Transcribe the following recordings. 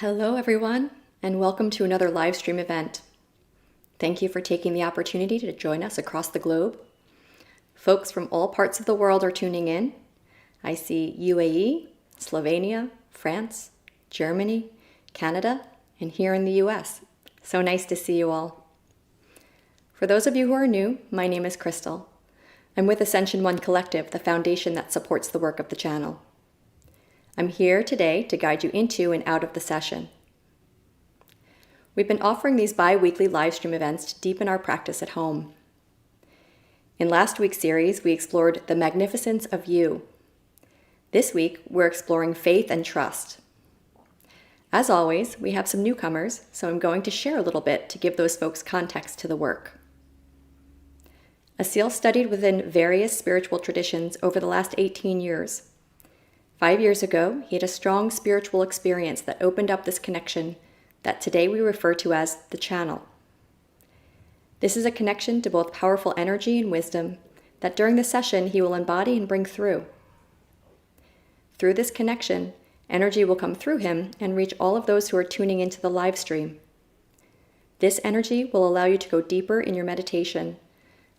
Hello, everyone, and welcome to another live stream event. Thank you for taking the opportunity to join us across the globe. Folks from all parts of the world are tuning in. I see UAE, Slovenia, France, Germany, Canada, and here in the US. So nice to see you all. For those of you who are new, my name is Crystal. I'm with Ascension One Collective, the foundation that supports the work of the channel. I'm here today to guide you into and out of the session. We've been offering these bi-weekly live stream events to deepen our practice at home. In last week's series, we explored the magnificence of you. This week, we're exploring faith and trust. As always, we have some newcomers, so I'm going to share a little bit to give those folks context to the work. Asil studied within various spiritual traditions over the last 18 years. 5 years ago, he had a strong spiritual experience that opened up this connection that today we refer to as the channel. This is a connection to both powerful energy and wisdom that during the session he will embody and bring through. Through this connection, energy will come through him and reach all of those who are tuning into the live stream. This energy will allow you to go deeper in your meditation,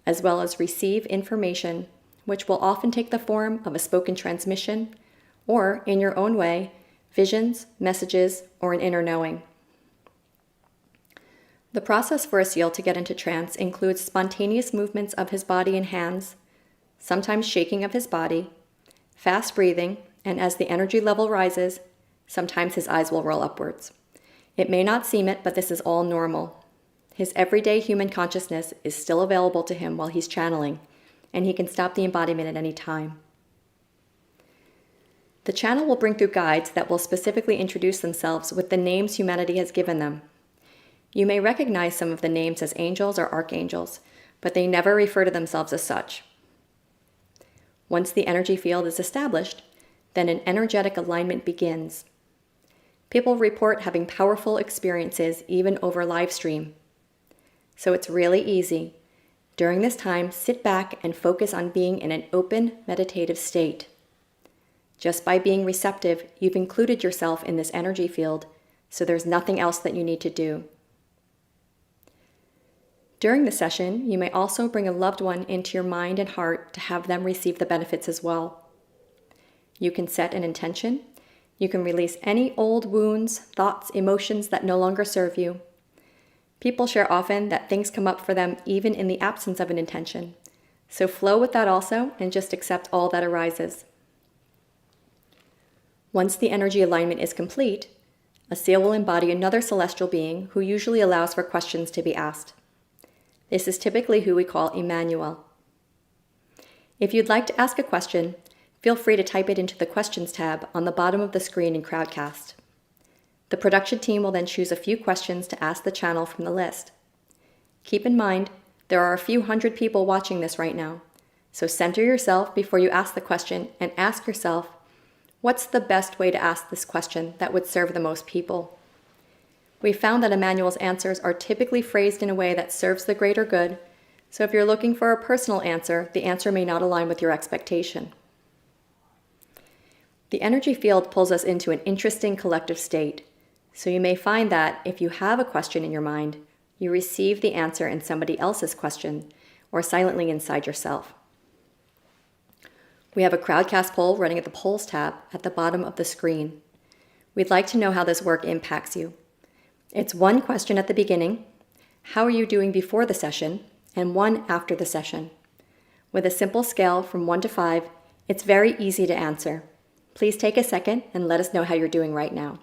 as well as receive information, which will often take the form of a spoken transmission, or, in your own way, visions, messages, or an inner knowing. The process for Asil to get into trance includes spontaneous movements of his body and hands, sometimes shaking of his body, fast breathing, and as the energy level rises, sometimes his eyes will roll upwards. It may not seem it, but this is all normal. His everyday human consciousness is still available to him while he's channeling, and he can stop the embodiment at any time. The channel will bring through guides that will specifically introduce themselves with the names humanity has given them. You may recognize some of the names as angels or archangels, but they never refer to themselves as such. Once the energy field is established, then an energetic alignment begins. People report having powerful experiences even over live stream. So it's really easy. During this time, sit back and focus on being in an open, meditative state. Just by being receptive, you've included yourself in this energy field, so there's nothing else that you need to do. During the session, you may also bring a loved one into your mind and heart to have them receive the benefits as well. You can set an intention. You can release any old wounds, thoughts, emotions that no longer serve you. People share often that things come up for them even in the absence of an intention. So flow with that also and just accept all that arises. Once the energy alignment is complete, Asil will embody another celestial being who usually allows for questions to be asked. This is typically who we call Emmanuel. If you'd like to ask a question, feel free to type it into the Questions tab on the bottom of the screen in Crowdcast. The production team will then choose a few questions to ask the channel from the list. Keep in mind, there are a few hundred people watching this right now, so center yourself before you ask the question and ask yourself, what's the best way to ask this question that would serve the most people? We found that Emmanuel's answers are typically phrased in a way that serves the greater good, so if you're looking for a personal answer, the answer may not align with your expectation. The energy field pulls us into an interesting collective state, so you may find that if you have a question in your mind, you receive the answer in somebody else's question or silently inside yourself. We have a Crowdcast poll running at the Polls tab at the bottom of the screen. We'd like to know how this work impacts you. It's one question at the beginning, how are you doing before the session, and one after the session. With a simple scale from 1 to 5, it's very easy to answer. Please take a second and let us know how you're doing right now.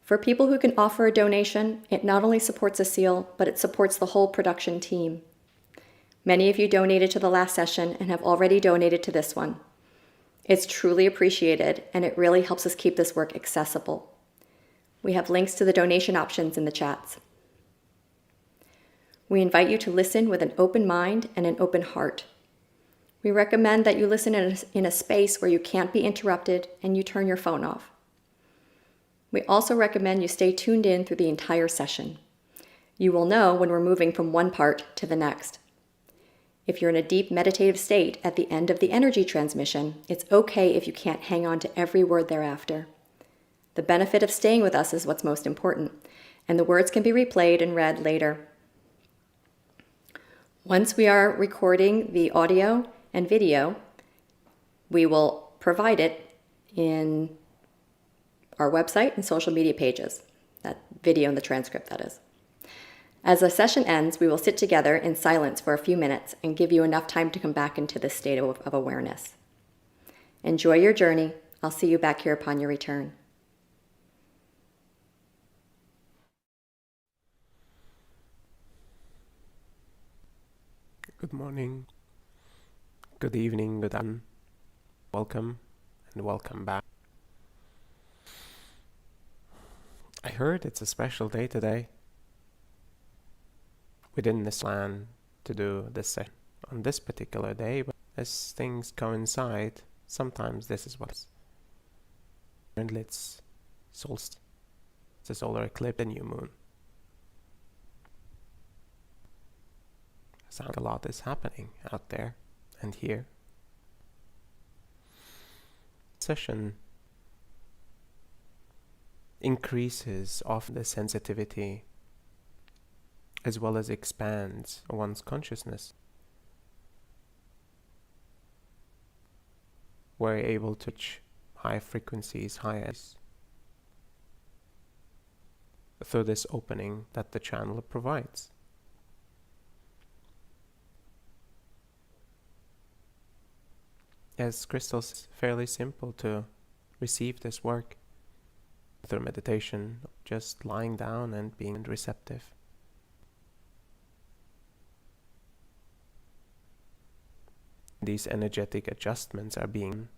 For people who can offer a donation, it not only supports Asil, but it supports the whole production team. Many of you donated to the last session and have already donated to this one. It's truly appreciated, and it really helps us keep this work accessible. We have links to the donation options in the chats. We invite you to listen with an open mind and an open heart. We recommend that you listen in a space where you can't be interrupted and you turn your phone off. We also recommend you stay tuned in through the entire session. You will know when we're moving from one part to the next. If you're in a deep meditative state at the end of the energy transmission, it's okay if you can't hang on to every word thereafter. The benefit of staying with us is what's most important, and the words can be replayed and read later. Once we are recording the audio and video, we will provide it in our website and social media pages, that video and the transcript, that is. As the session ends, we will sit together in silence for a few minutes and give you enough time to come back into this state of awareness. Enjoy your journey. I'll see you back here upon your return. Good morning, good evening, good afternoon. Welcome and welcome back. I heard it's a special day today. We didn't plan to do this session on this particular day, but as things coincide, sometimes this is what's. Currently it's solstice, it's a solar eclipse, a new moon. Sounds like a lot is happening out there and here. Session increases of the sensitivity as well as expands one's consciousness. We're able to reach high frequencies, through this opening that the channel provides. As crystals, it's fairly simple to receive this work through meditation, just lying down and being receptive. These energetic adjustments are being.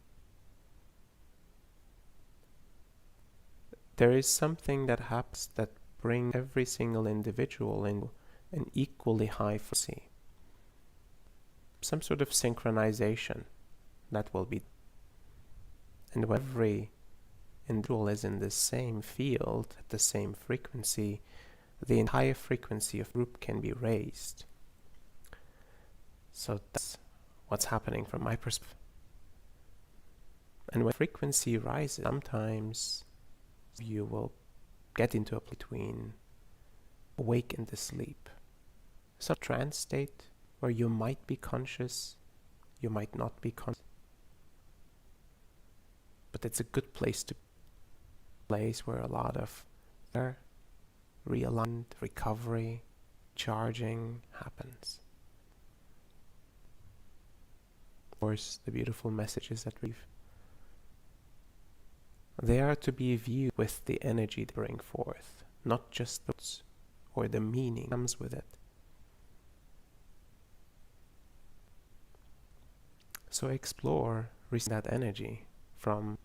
There is something that happens that brings every single individual in an equally high frequency. Some sort of synchronization that will be. And when every individual is in the same field, at the same frequency, the entire frequency of the group can be raised. So that's what's happening from my perspective. And when frequency rises, sometimes you will get into a between awake and asleep. Some trance state where you might be conscious, you might not be conscious. But it's a good place where a lot of realignment, recovery, charging happens. Of course, the beautiful messages that they are to be viewed with the energy they bring forth, not just the words or the meaning that comes with it. So explore that energy from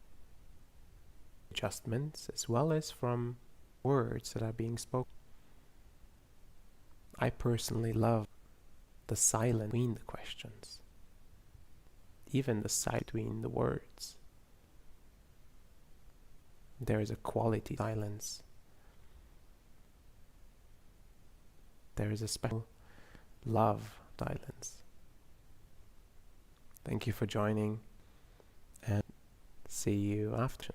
adjustments as well as from words that are being spoken. I personally love the silence between the questions, even the silence between the words. There is a quality silence. There is a special love silence. Thank you for joining, and see you after.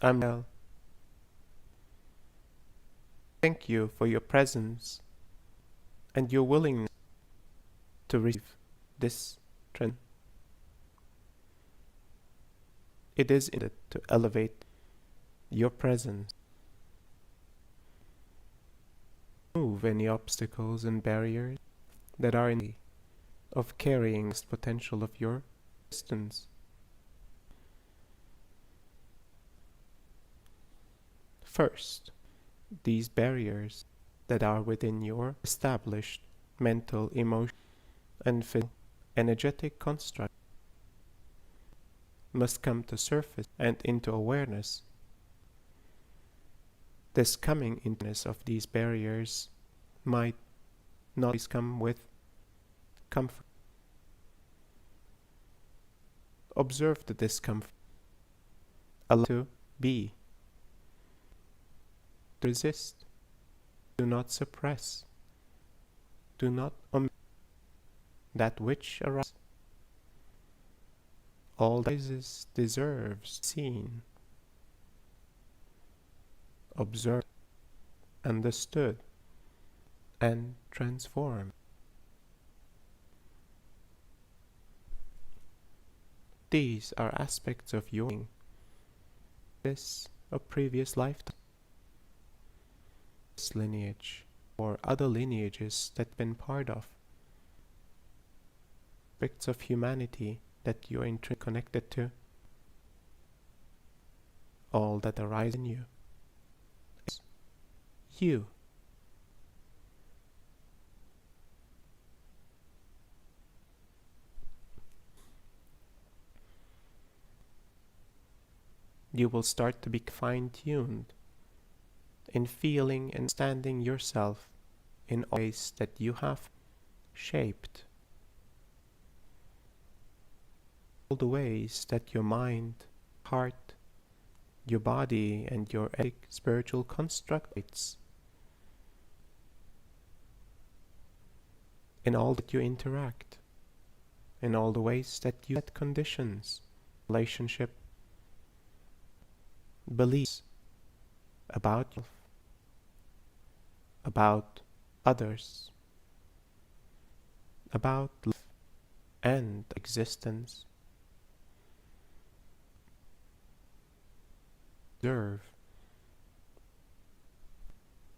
I'm well. Thank you for your presence and your willingness to receive this trend. It is intended to elevate your presence, remove any obstacles and barriers that are in the way of carrying the potential of your existence. First, these barriers that are within your established mental, emotional, and physical energetic construct must come to surface and into awareness. This coming into awareness of these barriers might not always come with comfort. Observe the discomfort. Allow it to be. Resist. Do not suppress. Do not omit that which arises. All that arises deserves seen, observed, understood, and transformed. These are aspects of your being, this of previous lifetime, this lineage, or other lineages that you've been part of, aspects of humanity that you are interconnected to, all that arises in you is you. You will start to be fine-tuned in feeling and understanding yourself in ways that you have shaped. All the ways that your mind, heart, your body, and your ethic, spiritual constructs, in all that you interact, in all the ways that you set conditions, relationship, beliefs about yourself, about others, about life and existence. Observe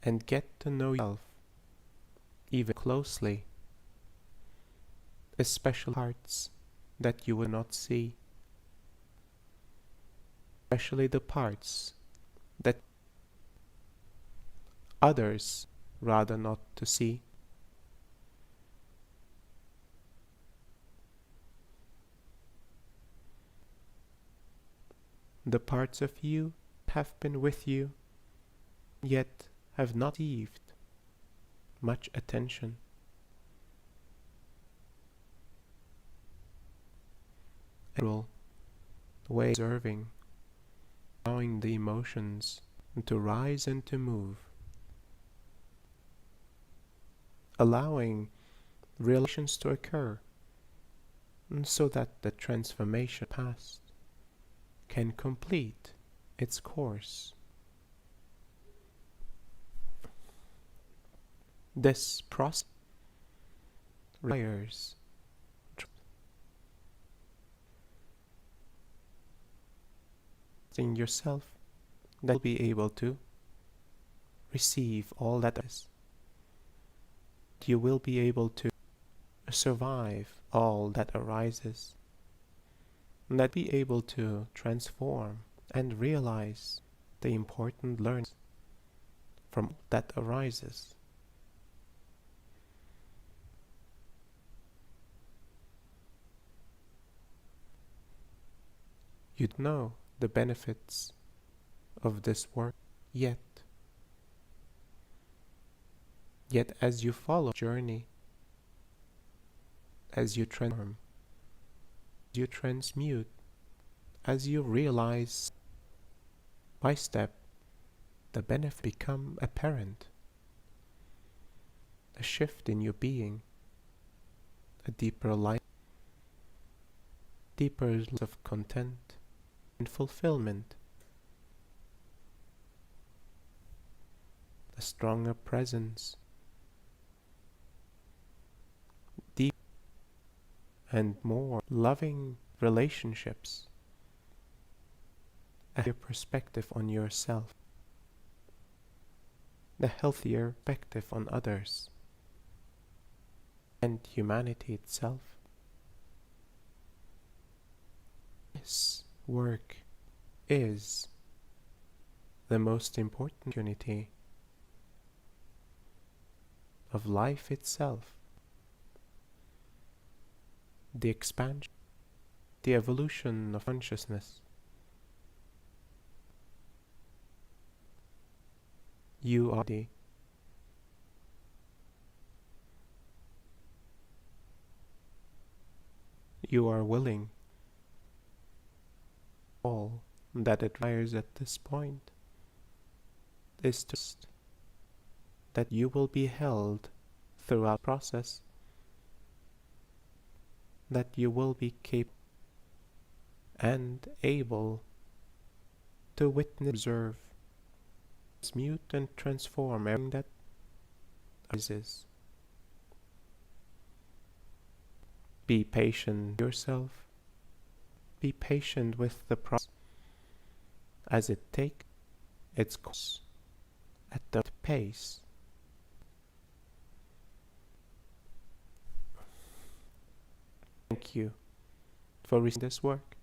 and get to know yourself even closely, especially parts that you will not see, especially the parts that others rather not to see. The parts of you have been with you, yet have not received much attention. Natural way of observing, allowing the emotions to rise and to move, allowing relations to occur, and so that the transformation past can complete its course. This process requires trusting yourself that you'll be able to receive all that is. You will be able to survive all that arises, and that be able to transform and realize the important learnings from that arises. You don't know the benefits of this work yet. Yet as you follow the journey, as you transform, as you transmute, as you realize by step, the benefit become apparent. A shift in your being, a deeper light, deeper sense of content, and fulfillment, a stronger presence, deep and more loving relationships, a healthier perspective on yourself, a healthier perspective on others, and humanity itself. This work is the most important unity of life itself, the expansion, the evolution of consciousness. You are the you are willing. All that it requires at this point is just that you will be held throughout the process, that you will be capable and able to witness, observe, transmute and transform everything that arises. Be patient with yourself. Be patient with the process as it takes its course at the pace. Thank you for receiving this work.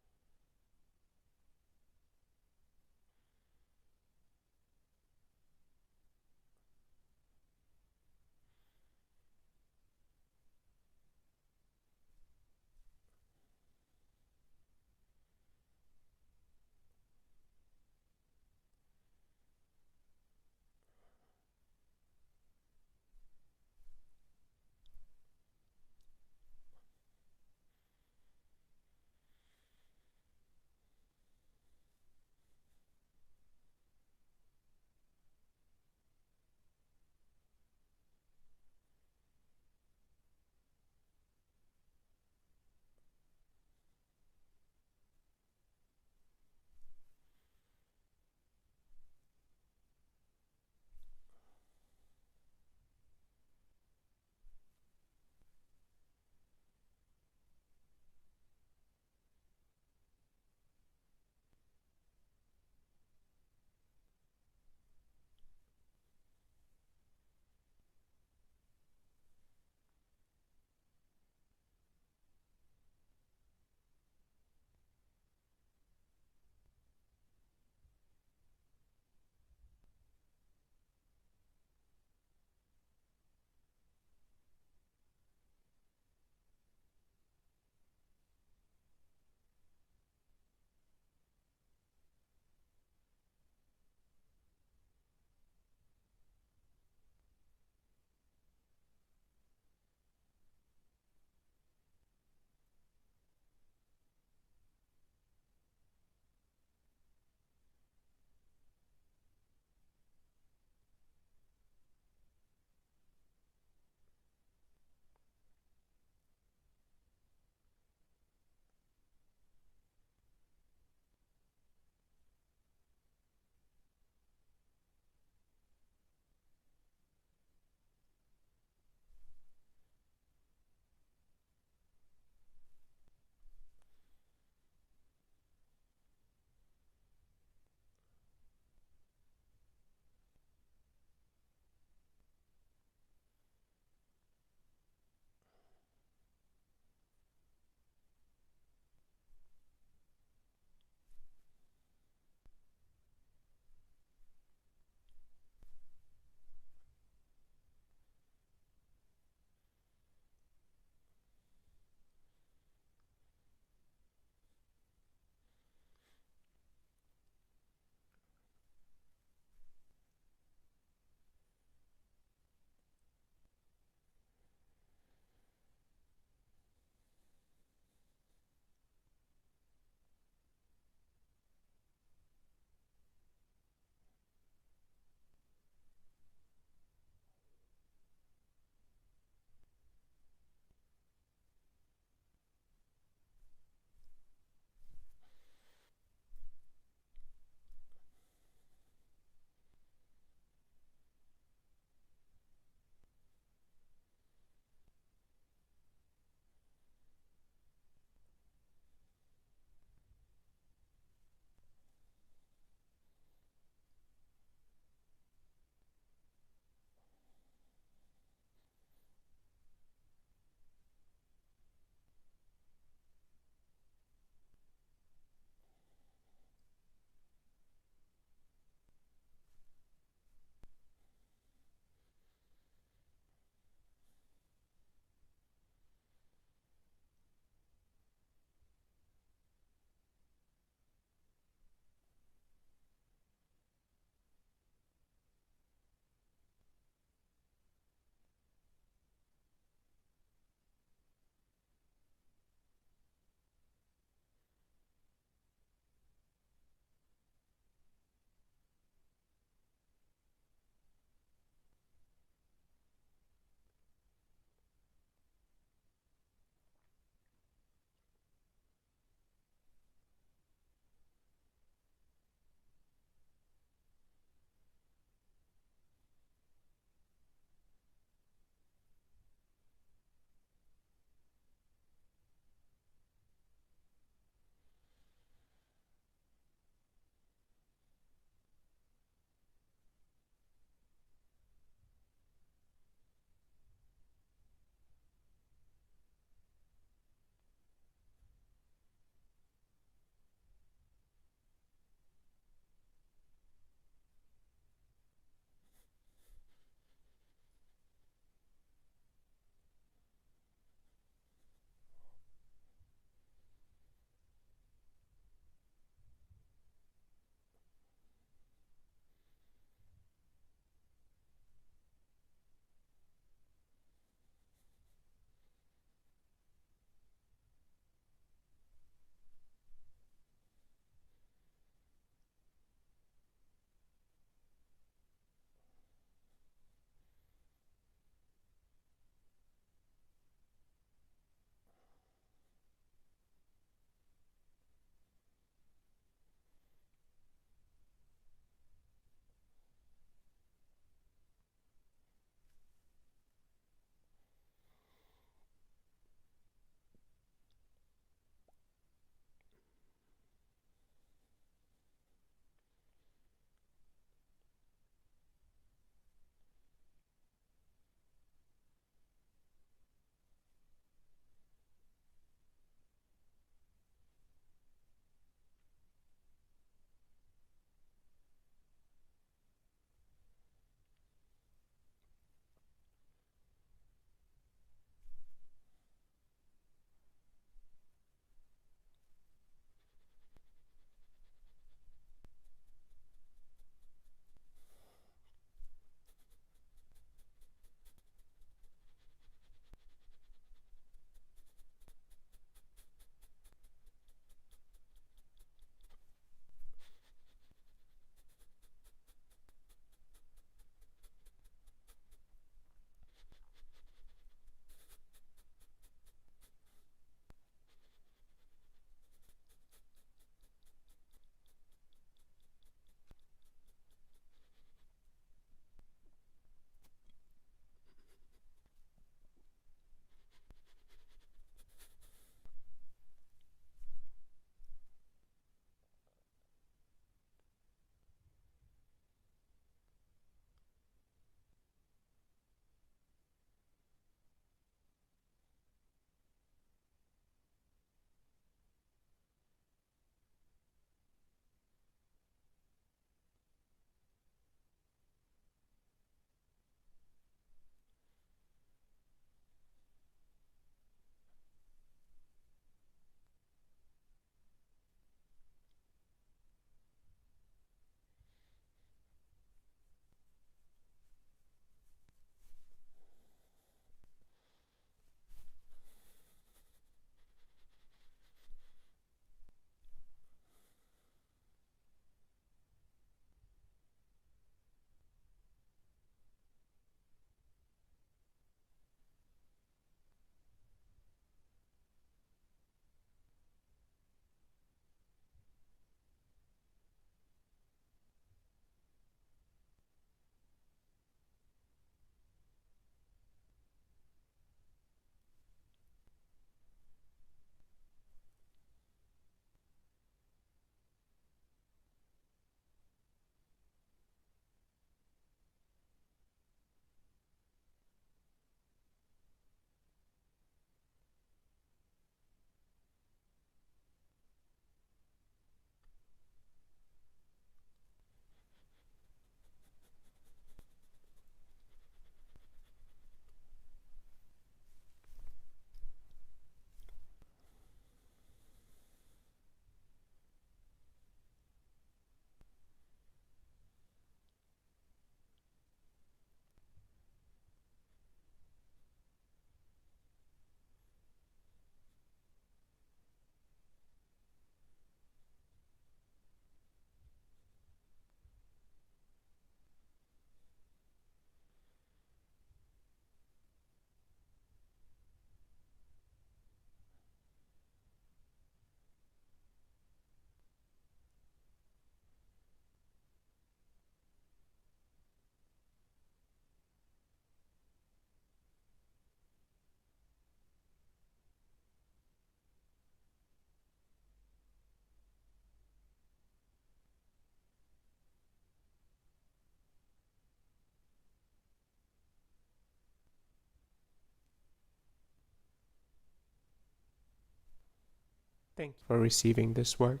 Thank you for receiving this work.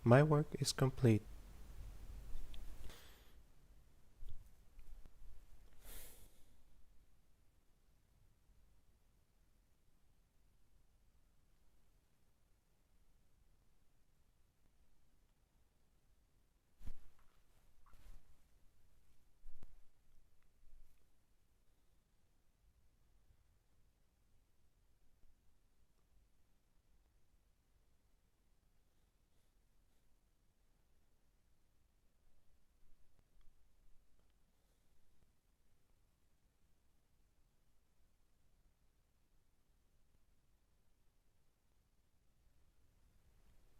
My work is complete.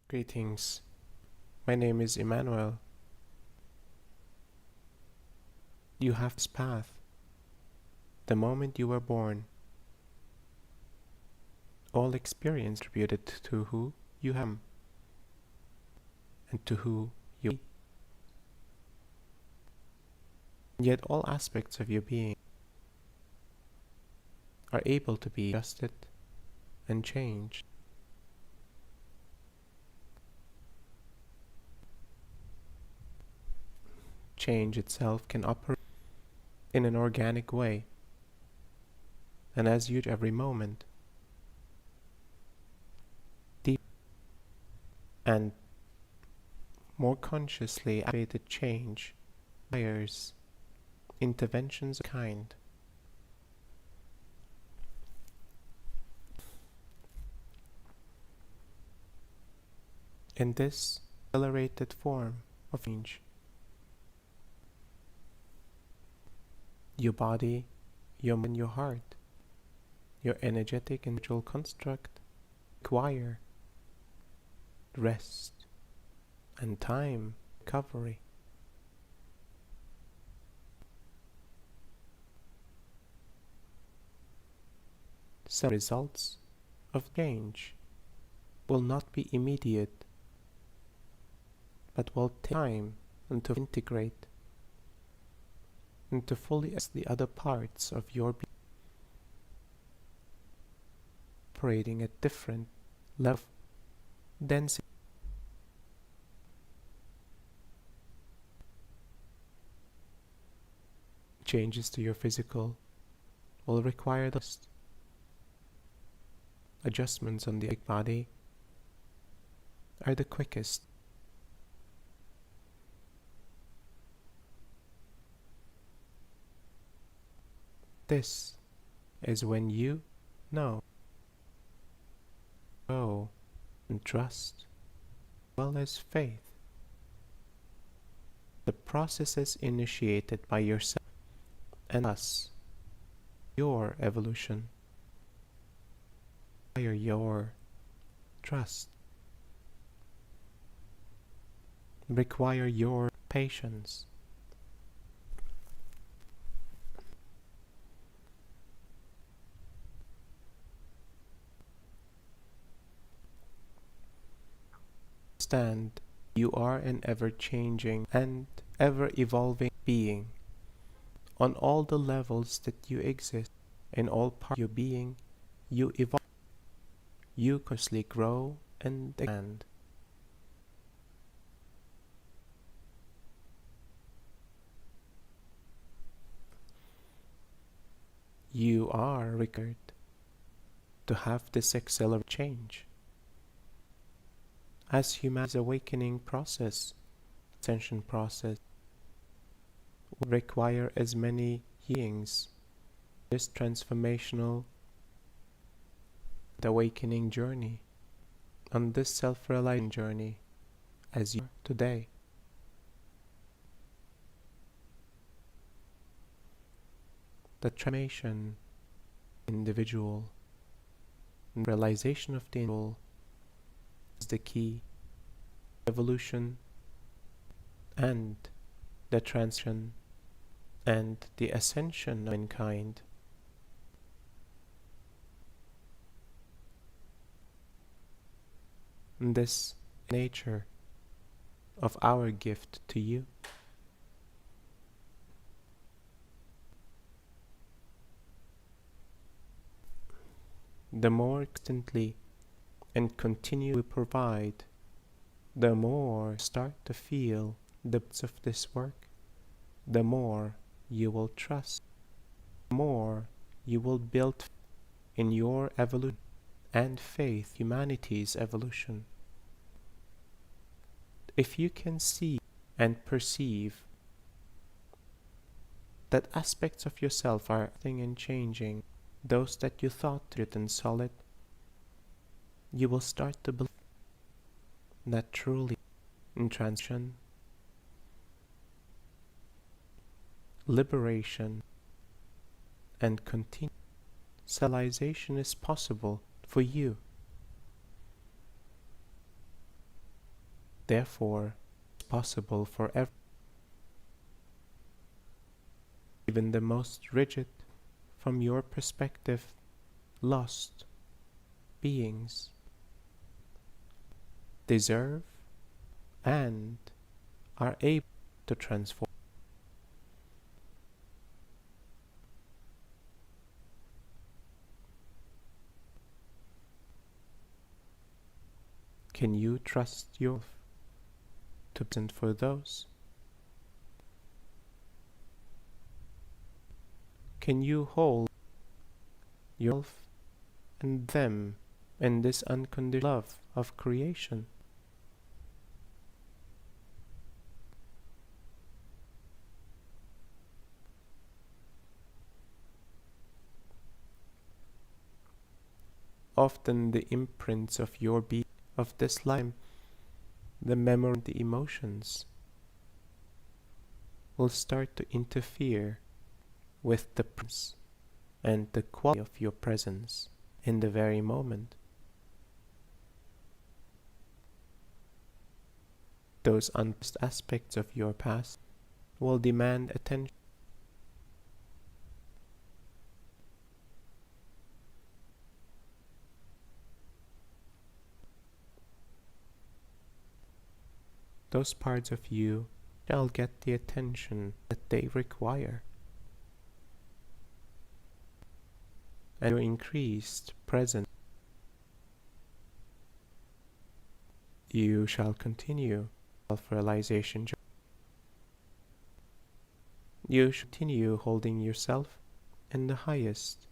Greetings. My name is Emmanuel. You have this path. The moment you were born, all experience attributed to who you am and to who you are. Yet all aspects of your being are able to be adjusted and changed. Change itself can operate in an organic way, and as you every moment, deep and more consciously activated change requires interventions of kind. In this accelerated form of change, your body, your mind, your heart, your energetic and visual construct require rest and time recovery. Some results of change will not be immediate, but will take time and to integrate and to fully assess the other parts of your being, operating at different level of density. Changes to your physical will require those adjustments on the body are the quickest. This is when you know, go, and trust, as well as faith. The processes initiated by yourself and us, your evolution, require your trust, require your patience. Understand you are an ever-changing and ever-evolving being. On all the levels that you exist, in all parts of your being, you evolve, you constantly grow and expand. You are required to have this accelerated change. As humanity's awakening process, ascension process, will require as many beings this transformational awakening journey, on this self-realization journey as you are today. The transformation individual and realization of the individual is the key. Evolution and the transition and the ascension of mankind. And this nature of our gift to you. The more constantly and continue to provide, the more you start to feel the benefits of this work, the more you will trust, the more you will build in your evolution and faith humanity's evolution. If you can see and perceive that aspects of yourself are acting and changing, those that you thought rigid and solid, you will start to believe that truly in transition, liberation, and continued civilization is possible for you. Therefore, it's possible for everyone, even the most rigid, from your perspective, lost beings, deserve and are able to transform. Can you trust yourself to present for those? Can you hold yourself and them in this unconditional love of creation? Often the imprints of your being, of this life, the memory and the emotions will start to interfere with the presence and the quality of your presence in the very moment. Those unprocessed aspects of your past will demand attention. Those parts of you shall get the attention that they require. And your increased presence, you shall continue self-realization journey. You should continue holding yourself in the highest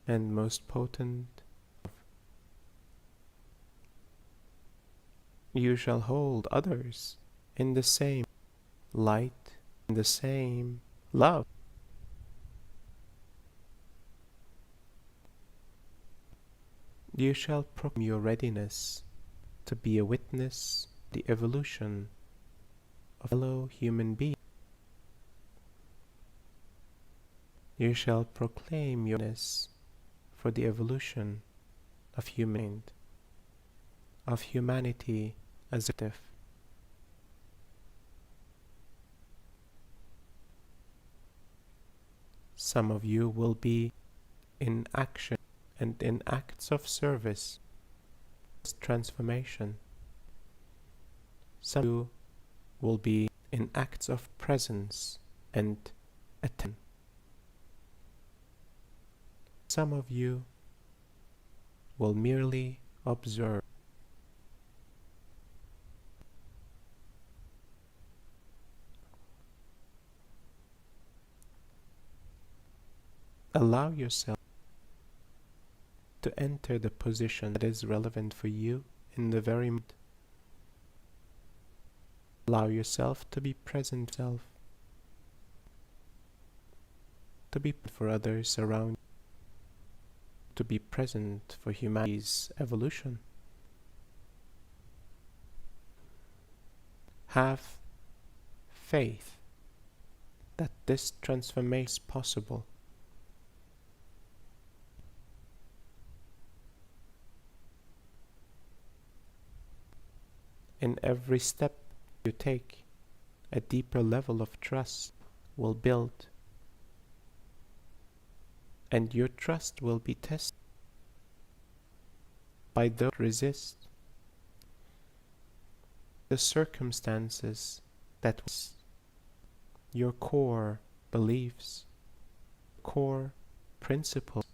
and most potent. You shall hold others in the same light, in the same love. You shall proclaim your readiness to be a witness to the evolution of fellow human beings. You shall proclaim your readiness for the evolution of humankind, of humanity as a collective. Some of you will be in action and in acts of service, transformation. Some of you will be in acts of presence and attention. Some of you will merely observe. Allow yourself to enter the position that is relevant for you in the very moment. Allow yourself to be present self, to be for others around you, to be present for humanity's evolution. Have faith that this transformation is possible. In every step you take, a deeper level of trust will build, and your trust will be tested by those who resist the circumstances that your core beliefs, core principles,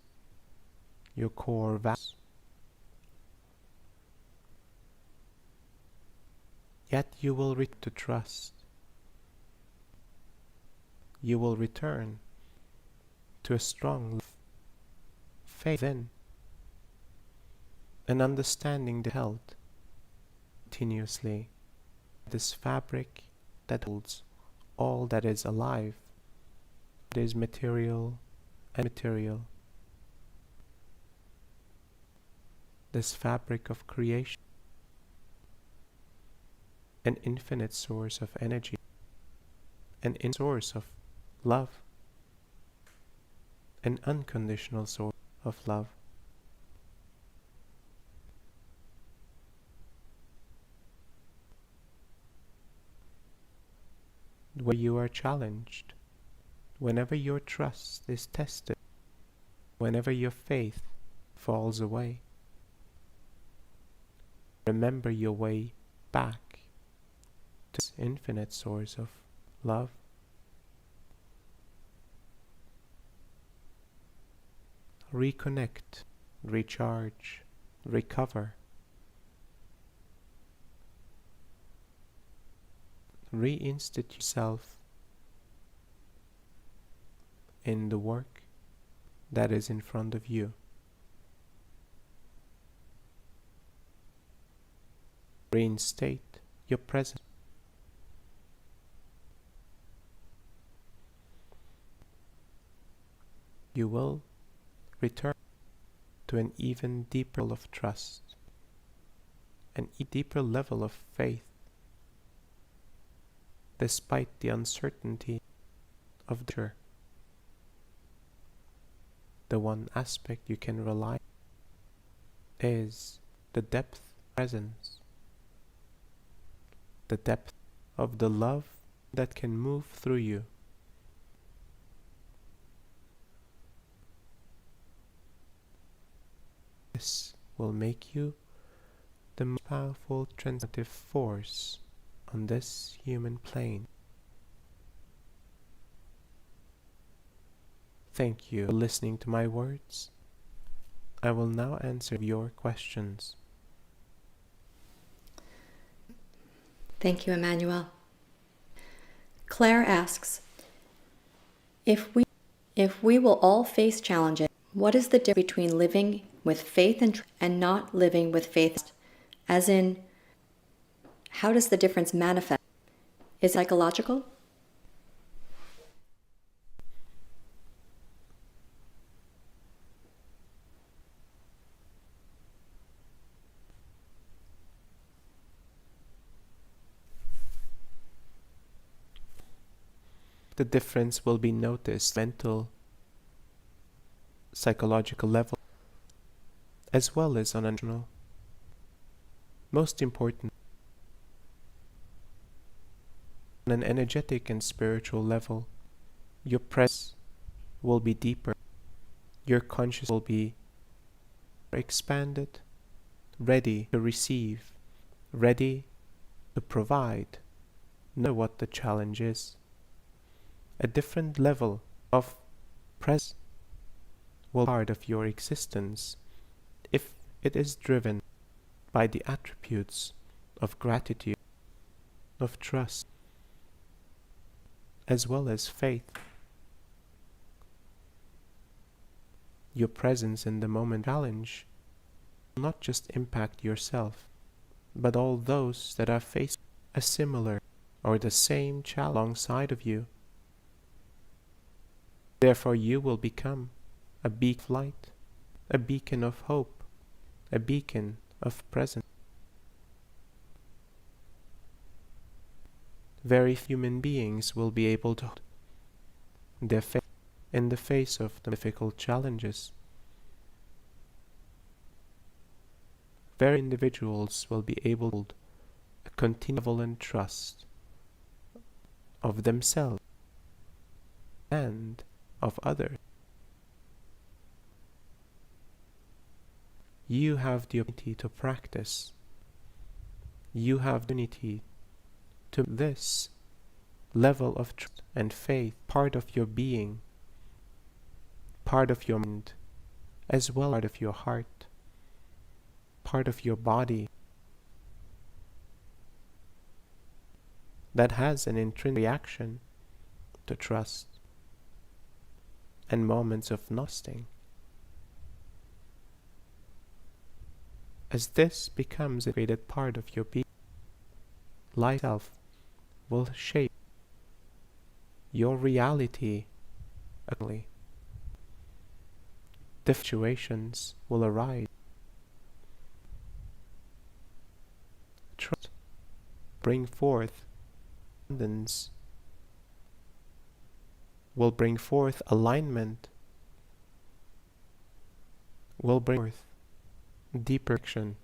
your core values. Yet you will return to trust. You will return to a strong faith in and understanding the held continuously this fabric that holds all that is alive, that is material and immaterial. This fabric of creation, an infinite source of energy, an infinite source of love, an unconditional source of love. Where you are challenged, whenever your trust is tested, whenever your faith falls away, remember your way back to this infinite source of love. Reconnect, recharge, recover. Reinstate yourself in the work that is in front of you. Reinstate your presence. You will return to an even deeper level of trust, an even deeper level of faith, despite the uncertainty of the future. The one aspect you can rely on is the depth of presence, the depth of the love that can move through you. This will make you the most powerful transformative force on this human plane. Thank you for listening to my words. I will now answer your questions. Thank you, Emmanuel. Claire asks, if we will all face challenges, what is the difference between living with faith and not living with faith? As in, how does the difference manifest? Is it psychological? The difference will be noticed mental, psychological level, as well as on an emotional. Most important, on an energetic and spiritual level, your presence will be deeper, your consciousness will be expanded, ready to receive, ready to provide, no matter what the challenge is. A different level of presence will be part of your existence if it is driven by the attributes of gratitude, of trust, as well as faith. Your presence in the moment challenge will not just impact yourself, but all those that are facing a similar or the same challenge alongside of you. Therefore you will become a beacon of light, a beacon of hope, a beacon of presence. Very few human beings will be able to hold their faith in the face of the difficult challenges. Very individuals will be able to hold a continual trust of themselves and of others. You have the opportunity to practice. You have the opportunity to this level of trust and faith, part of your being, part of your mind, as well as part of your heart, part of your body. that has an intrinsic reaction to trust and moments of trusting. As this becomes a created part of your being, life itself will shape your reality accordingly. The situations will arise. Trust bring forth abundance, will bring forth alignment, will bring forth deeper action.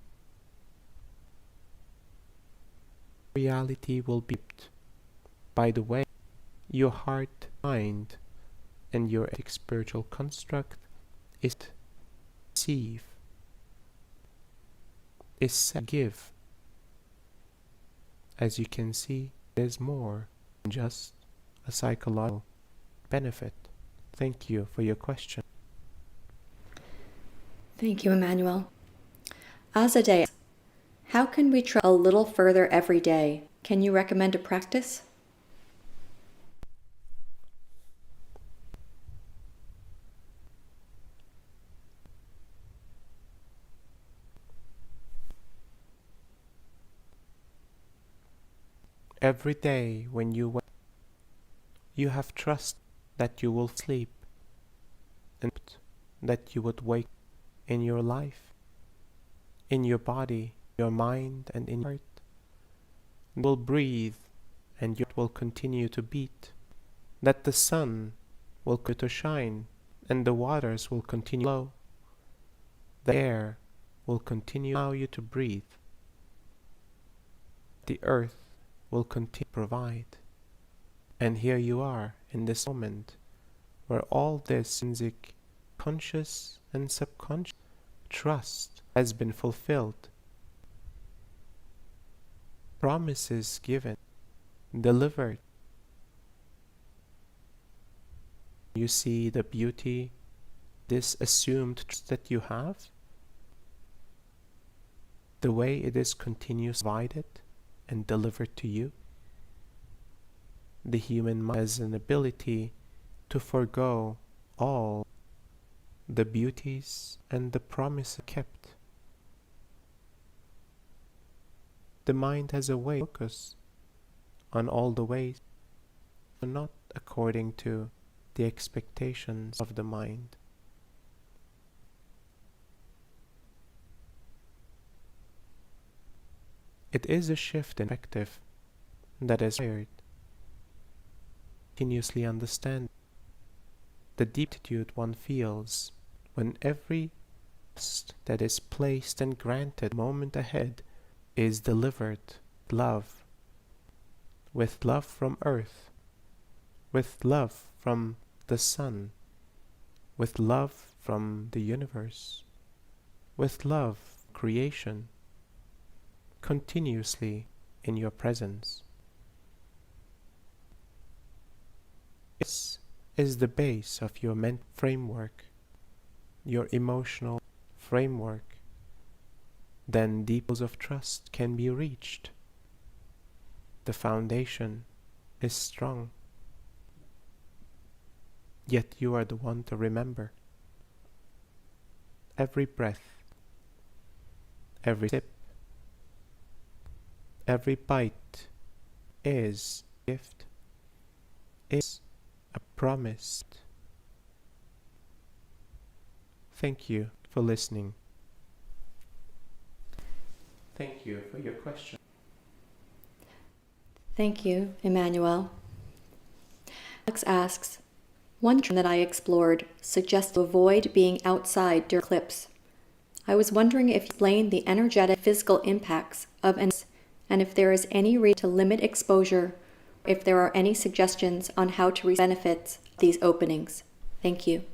Reality will be shaped by the way your heart, mind, and your spiritual construct is receive, is set, give. As you can see, there's more than just a psychological benefit. Thank you for your question. Thank you, Emmanuel. Azadeh, how can we try a little further every day? Can you recommend a practice? Every day when you wake, you have trust that you will sleep and that you would wake in your life, in your body, your mind, and in your heart. You will breathe and your heart will continue to beat, that the sun will continue to shine and the waters will continue to flow. The air will continue to allow you to breathe. The earth will continue to provide. And here you are in this moment where all this intrinsic, conscious and subconscious trust has been fulfilled. Promises given, delivered. You see the beauty, this assumed trust that you have, the way it is continuously provided and delivered to you. The human mind has an ability to forego all the beauties and the promises kept. The mind has a way to focus on all the ways, but not according to the expectations of the mind. It is a shift in perspective that is required. Continuously understand the deep attitude one feels when every trust that is placed and granted moment ahead is delivered with love from earth, with love from the sun, with love from the universe, with love creation, continuously in your presence. This is the base of your mental framework, your emotional framework. Then deep levels of trust can be reached. The foundation is strong. Yet you are the one to remember. Every breath, every sip, every bite is a gift, is a promise. Thank you for listening. Thank you for your question. Thank you, Emmanuel. Alex asks, one term that I explored suggests to avoid being outside during eclipse. I was wondering if you explained the energetic physical impacts of an eclipse and if there is any reason to limit exposure, if there are any suggestions on how to receive benefits of these openings. Thank you.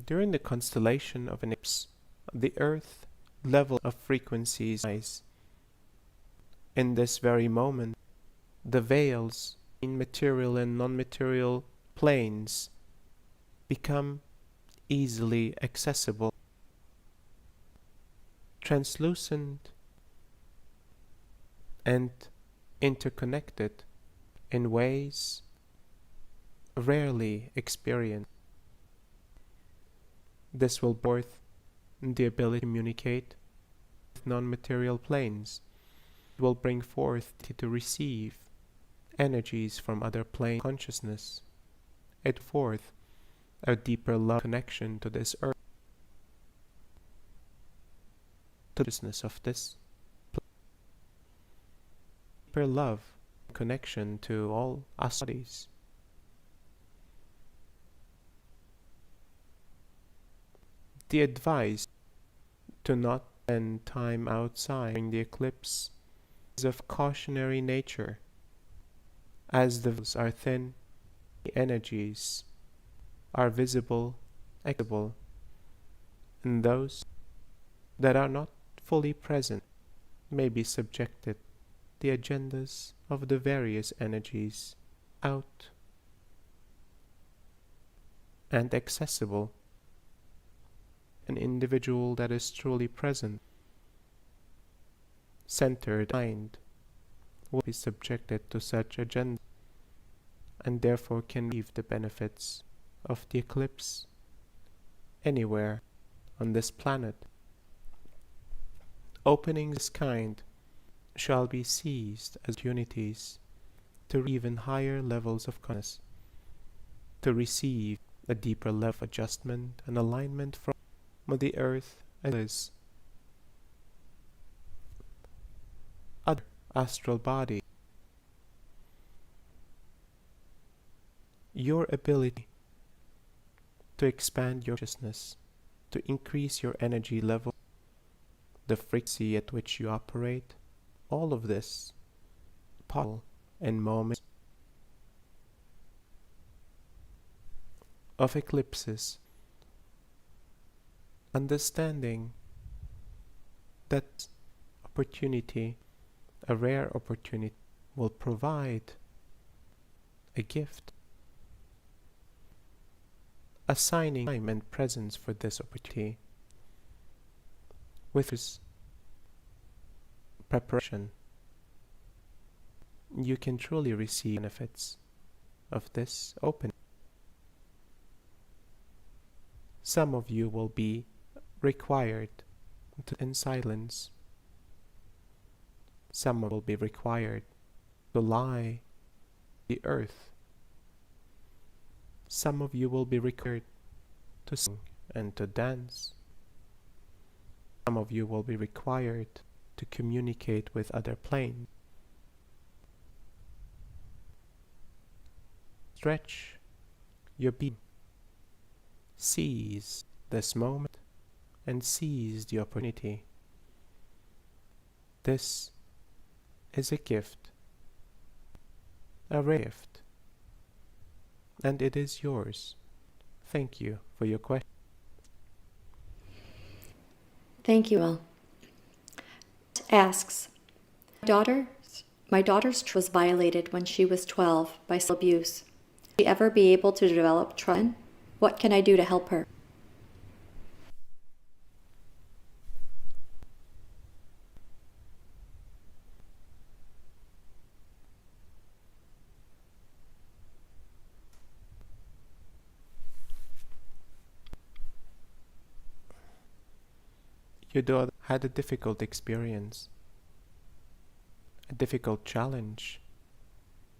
During the constellation of an eclipse, the Earth level of frequencies rise In this very moment, the veils in material and non-material planes become easily accessible, translucent, and interconnected in ways rarely experienced. This will birth the ability to communicate with non-material planes. It will bring forth to receive energies from other planes of consciousness. It forth a deeper love connection to this earth, to the consciousness of this deeper love connection to all us bodies. The advice to not spend time outside during the eclipse is of cautionary nature. As the veils are thin, the energies are visible, accessible, and those that are not fully present may be subjected to the agendas of the various energies out and accessible. An individual that is truly present, centered mind, will be subjected to such agenda and therefore can receive the benefits of the eclipse anywhere on this planet. Openings of this kind shall be seized as opportunities to even higher levels of consciousness, to receive a deeper level of adjustment and alignment from the earth as other astral body. Your ability to expand your consciousness, to increase your energy level, the frequency at which you operate, all of this possible in moments of eclipses. Understanding that opportunity, a rare opportunity, will provide a gift, assigning time and presence for this opportunity with this preparation. You can truly receive benefits of this opening. Some of you will be required to in silence. Some will be required to lie the earth. Some of you will be required to sing and to dance. Some of you will be required to communicate with other planes. Stretch your being. Seize this moment and seize the opportunity. This is a gift, a rare gift, and it is yours. Thank you for your question. Thank you, Will. Asks, my daughter's trust was violated when she was 12 by sexual abuse. Will she ever be able to develop trust? What can I do to help her? Your daughter had a difficult experience, a difficult challenge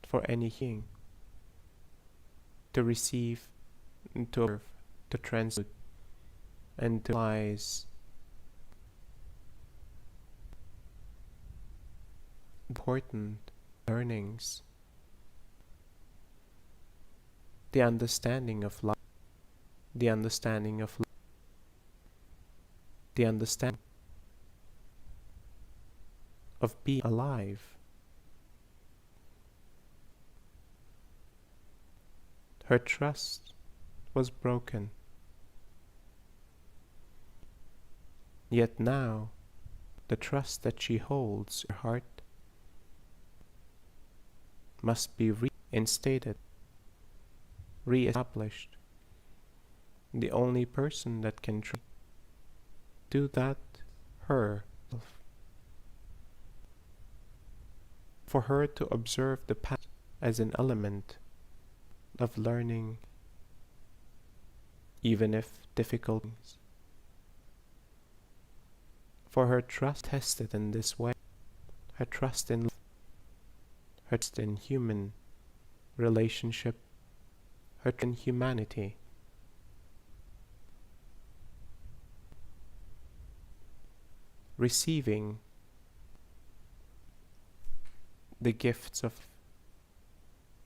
for any being to receive, to observe, to transmute, and to realize important learnings, the understanding of life, the understanding of life, the understanding of being alive. Her trust was broken. Yet now, the trust that she holds in her heart must be reinstated, re-established. The only person that can do that, herself. For her to observe the past as an element of learning, even if difficult. For her trust tested in this way, her trust in love, her trust in human relationship, her trust in humanity. Receiving the gifts of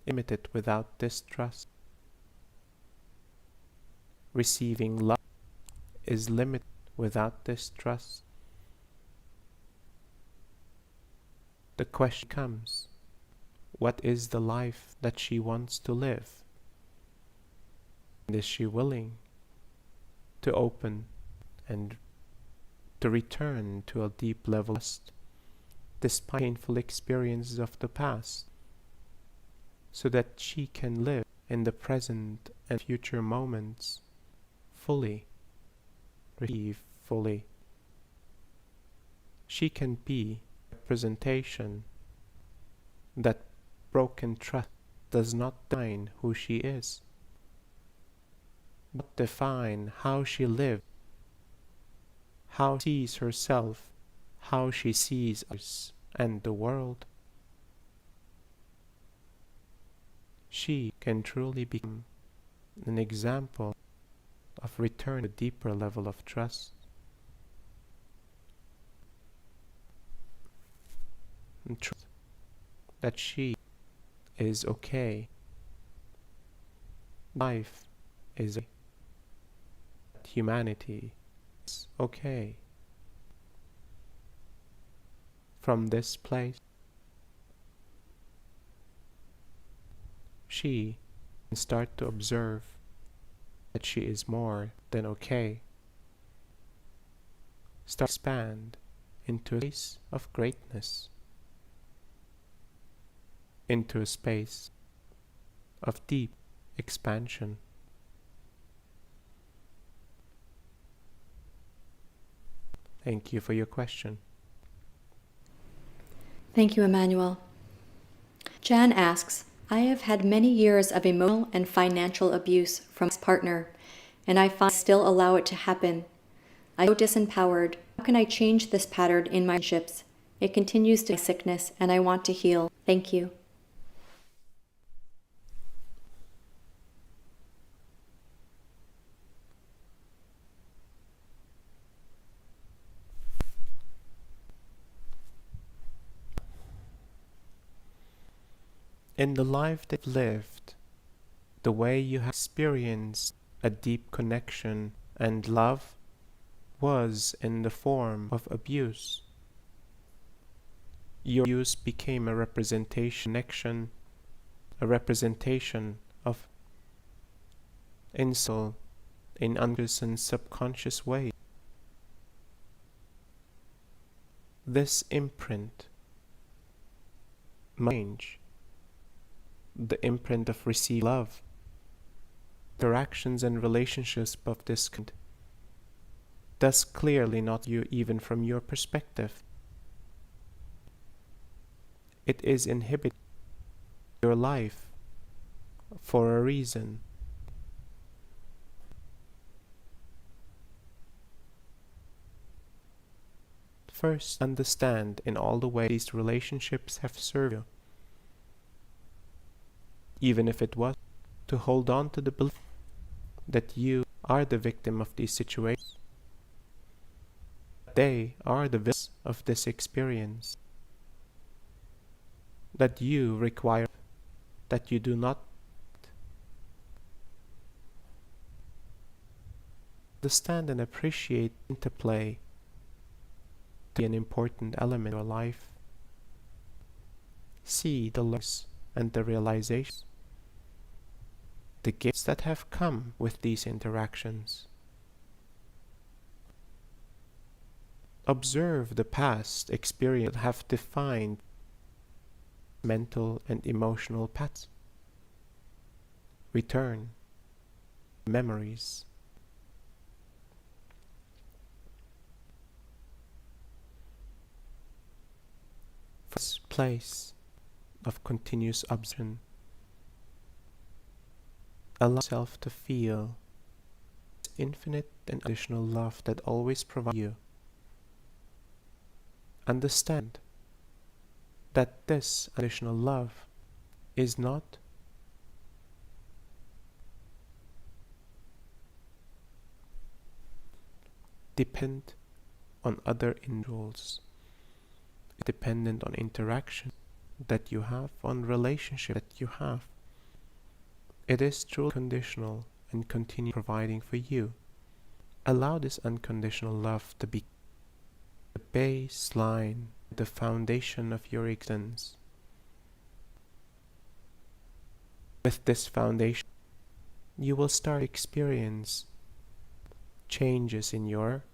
limited without distrust. Receiving love is limited without distrust. The question comes, what is the life that she wants to live? And is she willing to open and to return to a deep level of trust despite painful experiences of the past, so that she can live in the present and future moments fully, receive fully. She can be a representation that broken trust does not define who she is, but define how she lives, how she sees herself, how she sees others and the world. She can truly become an example of return to a deeper level of trust and trust that she is okay. Life is okay. Humanity is okay. From this place, she can start to observe that she is more than okay. Start to expand into a place of greatness, into a space of deep expansion. Thank you for your question. Thank you, Emmanuel. Jan asks, I have had many years of emotional and financial abuse from my partner, and I find I still allow it to happen. I feel disempowered. How can I change this pattern in my relationships? It continues to be sickness, and I want to heal. Thank you. In the life that you've lived, the way you have experienced a deep connection and love was in the form of abuse. Your abuse became a representation connection, a representation of insult in unconscious and subconscious ways. This imprint must change. The imprint of receiving love, interactions and relationships of this kind, thus clearly not you even from your perspective. It is inhibiting your life for a reason. First, understand in all the ways these relationships have served you. Even if it was to hold on to the belief that you are the victim of these situations, they are the victims of this experience, that you require, that you do not understand and appreciate interplay to be an important element of your life. See the loss and the realizations, the gifts that have come with these interactions. Observe the past experience that have defined mental and emotional patterns. Return memories. First place of continuous observation. Allow yourself to feel infinite and additional love that always provides you. Understand that this additional love is not dependent on other individuals. It's dependent on interaction that you have, on relationship that you have. It is truly conditional and continue providing for you. Allow this unconditional love to be the baseline, the foundation of your existence. With this foundation, you will start to experience changes in your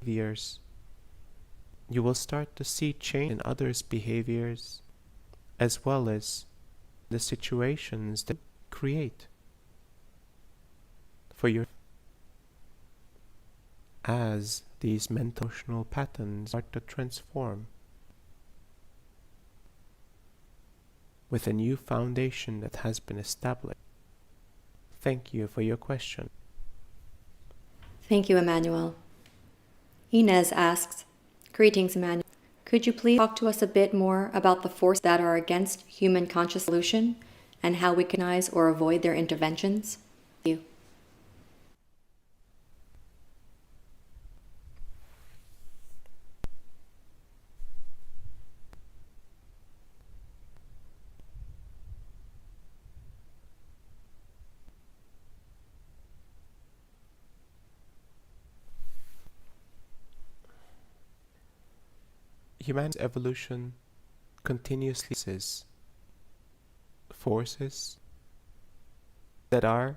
behaviors. You will start to see change in others' behaviors, as well as the situations that create for your, as these mental emotional patterns start to transform with a new foundation that has been established. Thank you for your question. Thank you, Emmanuel. Inez asks, greetings, Emmanuel. Could you please talk to us a bit more about the forces that are against human conscious solution and how we can recognize or avoid their interventions? Thank you. Humanity's evolution continuously uses forces that are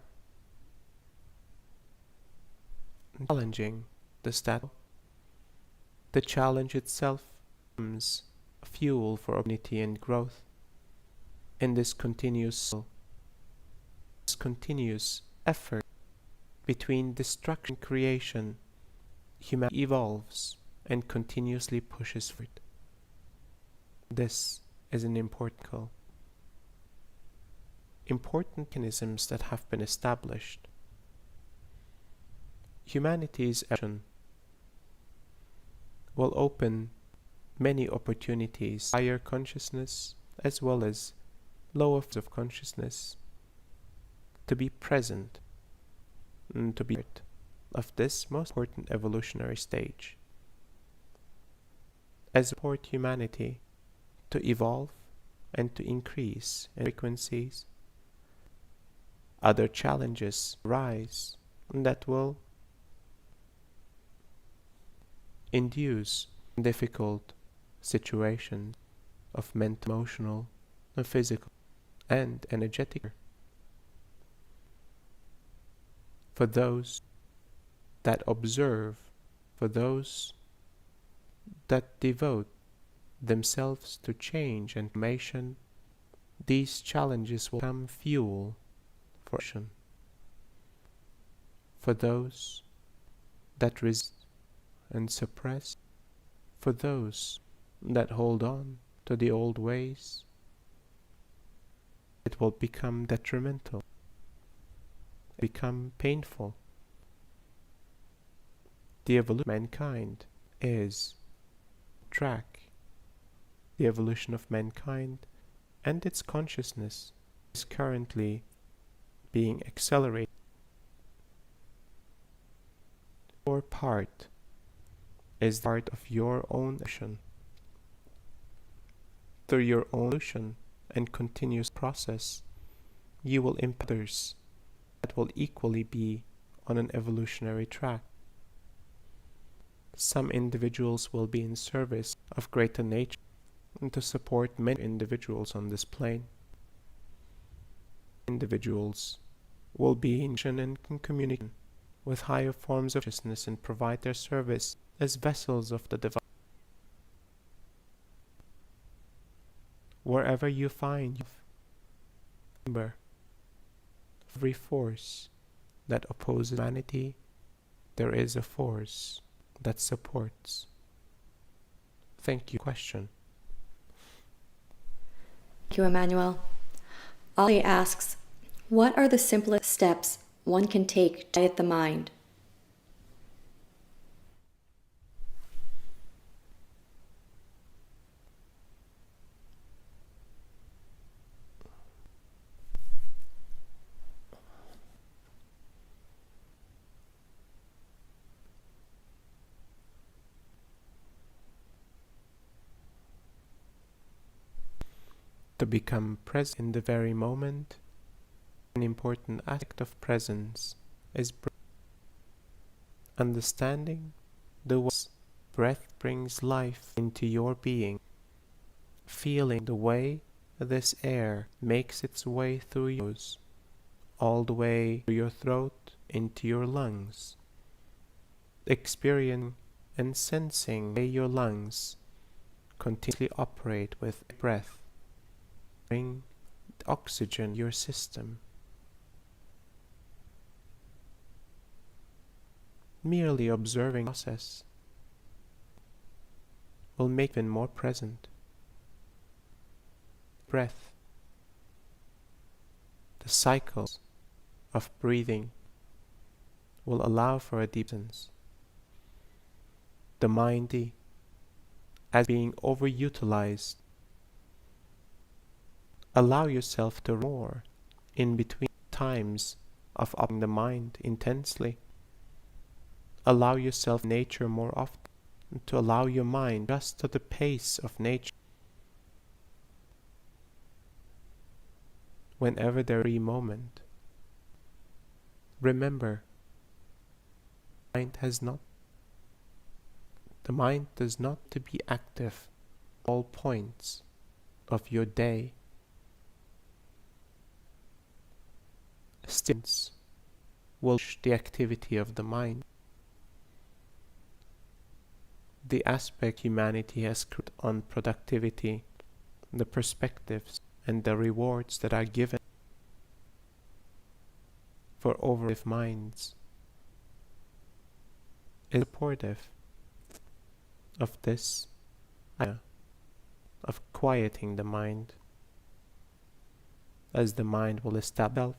challenging the status. The challenge itself becomes fuel for opportunity and growth. In this continuous effort between destruction and creation, humanity evolves and continuously pushes forward. This is an important mechanisms that have been established. Humanity's action will open many opportunities, higher consciousness as well as lower forms of consciousness, to be present and to be part of this most important evolutionary stage, as support humanity to evolve and to increase in frequencies. Other challenges rise that will induce difficult situations of mental, emotional, and physical, and energetic. For those that observe, for those that devote themselves to change and transformation, these challenges will become fuel for action. For those that resist and suppress, for those that hold on to the old ways, it will become detrimental, become painful. The evolution of mankind is track. The evolution of mankind and its consciousness is currently being accelerated. Your part is part of your own action. Through your own evolution and continuous process, you will impact others that will equally be on an evolutionary track. Some individuals will be in service of greater nature and to support many individuals on this plane. Individuals will be in action and communication with higher forms of consciousness and provide their service as vessels of the divine. wherever you find yourself, remember, every force that opposes humanity, there is a force that supports. Thank you. Question. Thank you, Emmanuel. Ali asks, what are the simplest steps one can take to quiet the mind? To become present in the very moment, an important aspect of presence is understanding the way breath brings life into your being, feeling the way this air makes its way through your nose, all the way through your throat into your lungs, experiencing and sensing the way your lungs continuously operate with breath, bring oxygen to your system. Merely observing the process will make it even more present. Breath, the cycles of breathing will allow for a deep sense. The mind as being overutilized. Allow yourself to roar in between times of operating the mind intensely. Allow yourself nature more often, to allow your mind just to the pace of nature. Whenever there is a moment, remember, the mind does not to be active at all points of your day. Stillness will push the activity of the mind. The aspect humanity has created on productivity, the perspectives and the rewards that are given for overactive minds is supportive of this idea of quieting the mind, as the mind will establish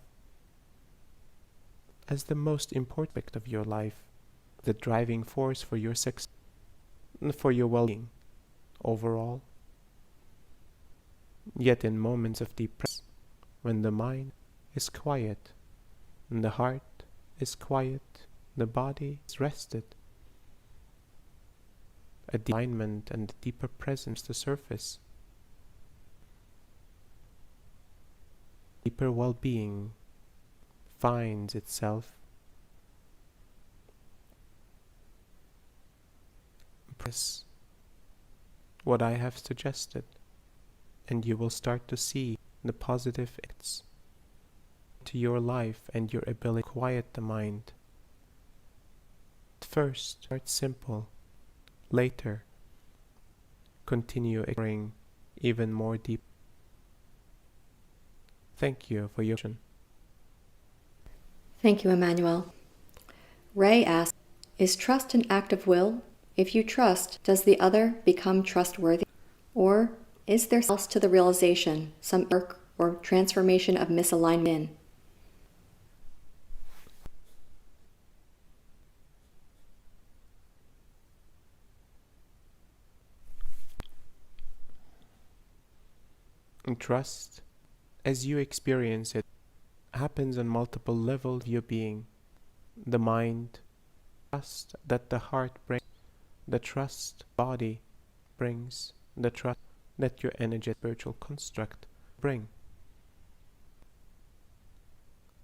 as the most important aspect of your life, the driving force for your success and for your well-being overall. Yet in moments of depression, when the mind is quiet and the heart is quiet, the body is rested, a alignment and a deeper presence to surface. Deeper well-being finds itself. Press what I have suggested, and you will start to see the positive effects to your life and your ability to quiet the mind. First, start simple. Later, continue exploring even more deep. Thank you for your attention. Thank you, Emmanuel. Ray asks, is trust an act of will? If you trust, does the other become trustworthy? Or is there something else to the realization, some work or transformation of misalignment in? And trust, as you experience it, happens on multiple levels of your being. The mind, trust that the heart brings, the trust body brings, the trust that your energetic spiritual construct bring.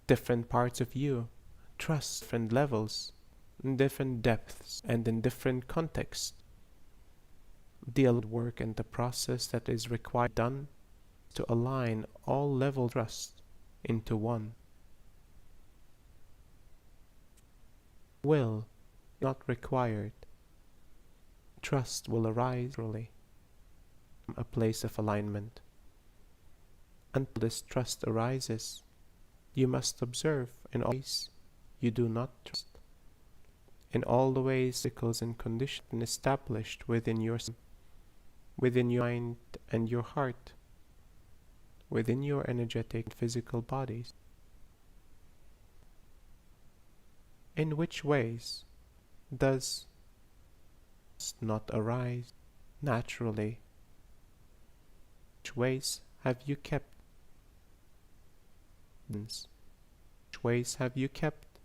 Different parts of you trust different levels, in different depths, and in different contexts. The work and the process that is required done to align all level trust into one. Will not required. Trust will arise naturally from a place of alignment. Until this trust arises, you must observe in all ways you do not trust, in all the ways, obstacles, and conditions established within your mind and your heart, within your energetic and physical bodies. In which ways does not arise naturally? Which ways have you kept? Which ways have you kept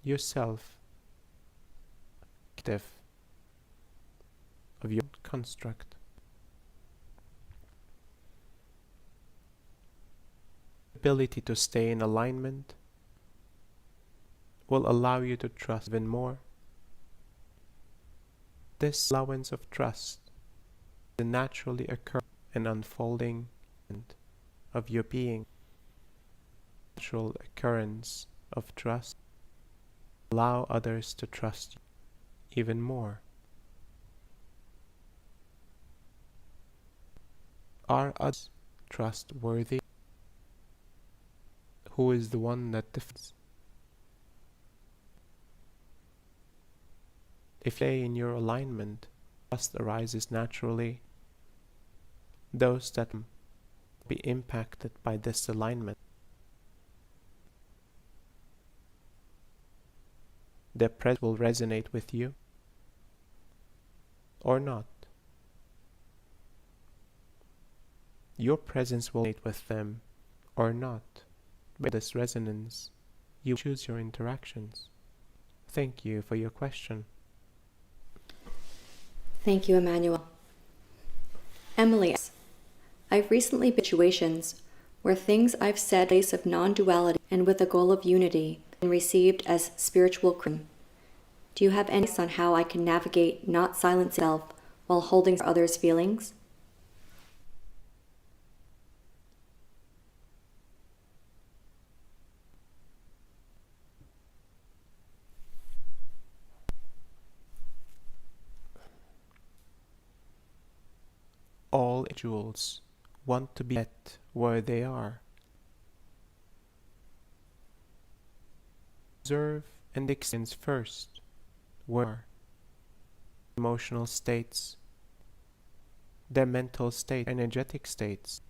yourself captive of your construct? Ability to stay in alignment will allow you to trust even more. This allowance of trust is naturally occur and unfolding of your being. Natural occurrence of trust. Allow others to trust you even more. Are others trustworthy? Who is the one that defines? If they in your alignment, trust arises naturally. Those that will be impacted by this alignment, their presence will resonate with you or not. Your presence will resonate with them or not. With this resonance, you choose your interactions. Thank you for your question. Thank you, Emmanuel. Emily, I've recently been in situations where things I've said in place of non-duality and with a goal of unity and received as spiritual criticism. Do you have any advice on how I can navigate not silencing self while holding others' feelings? All individuals want to be met where they are. Observe and experience first where emotional states, their mental state, energetic states.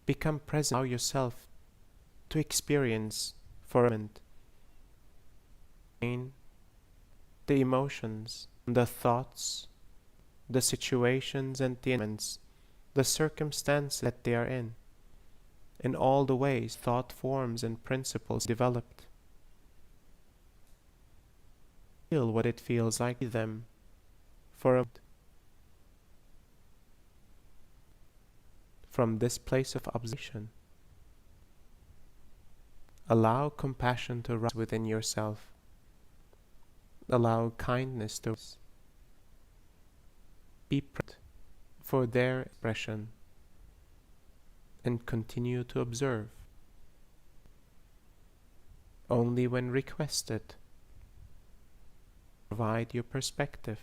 Become present. Allow yourself to experience for a moment the emotions, the thoughts, the situations and the events, the circumstances that they are in all the ways thought forms and principles developed. Feel what it feels like to them for a moment. From this place of observation, allow compassion to rise within yourself. Allow kindness to rise. Be present for their expression and continue to observe. Only when requested, provide your perspective.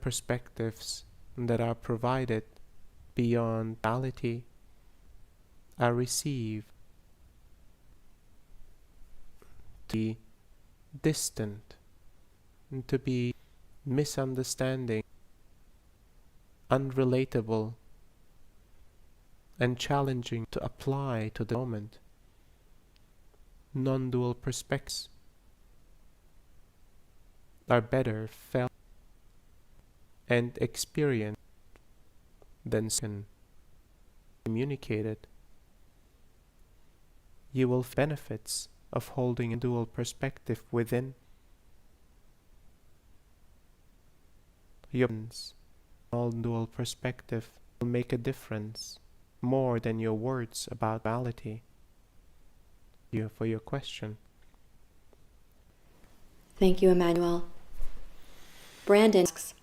Perspectives that are provided beyond reality are received to be distant and to be misunderstanding, unrelatable, and challenging to apply to the moment. Non-dual perspectives are better felt and experienced than communicated. You will find benefits of holding a dual perspective within your all dual perspective will make a difference more than your words about reality. Thank you for your question. Thank you, Emmanuel. Brandon asks,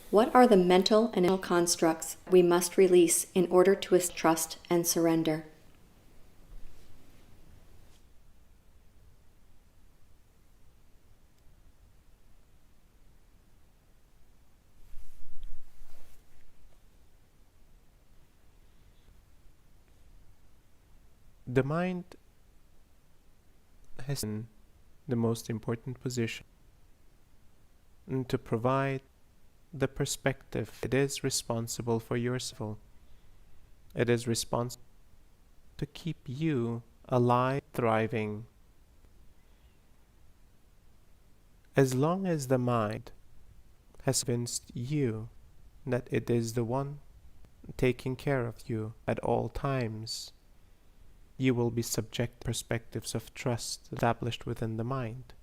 what are the mental and emotional constructs we must release in order to trust and surrender? The mind has the most important position to provide the perspective. It is responsible for yourself. It is responsible to keep you alive, thriving. As long as the mind has convinced you that it is the one taking care of you at all times, you will be subject to perspectives of trust established within the mind.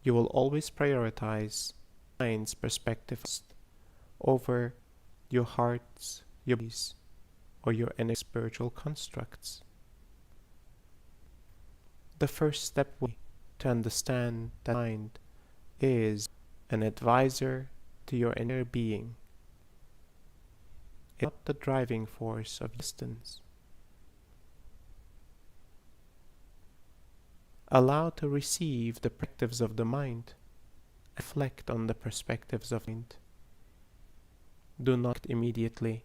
You will always prioritize mind's perspectives over your heart's, your bodies, or your inner spiritual constructs. The first step to understand that mind is an advisor to your inner being. It's not the driving force of existence. Allow to receive the perspectives of the mind. Reflect on the perspectives of the mind. Do not immediately.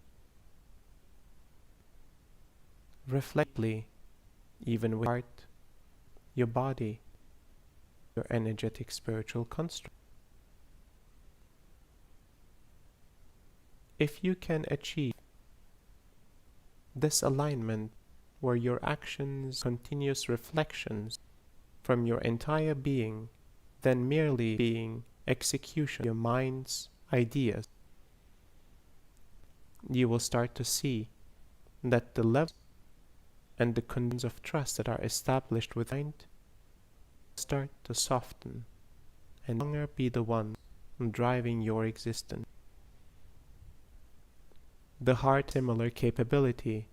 Reflect, even with your heart, your body, your energetic spiritual construct. If you can achieve this alignment where your actions, continuous reflections from your entire being, than merely being execution of your mind's ideas, you will start to see that the levels and the conditions of trust that are established with mind start to soften and no longer be the one driving your existence. The heart similar capability,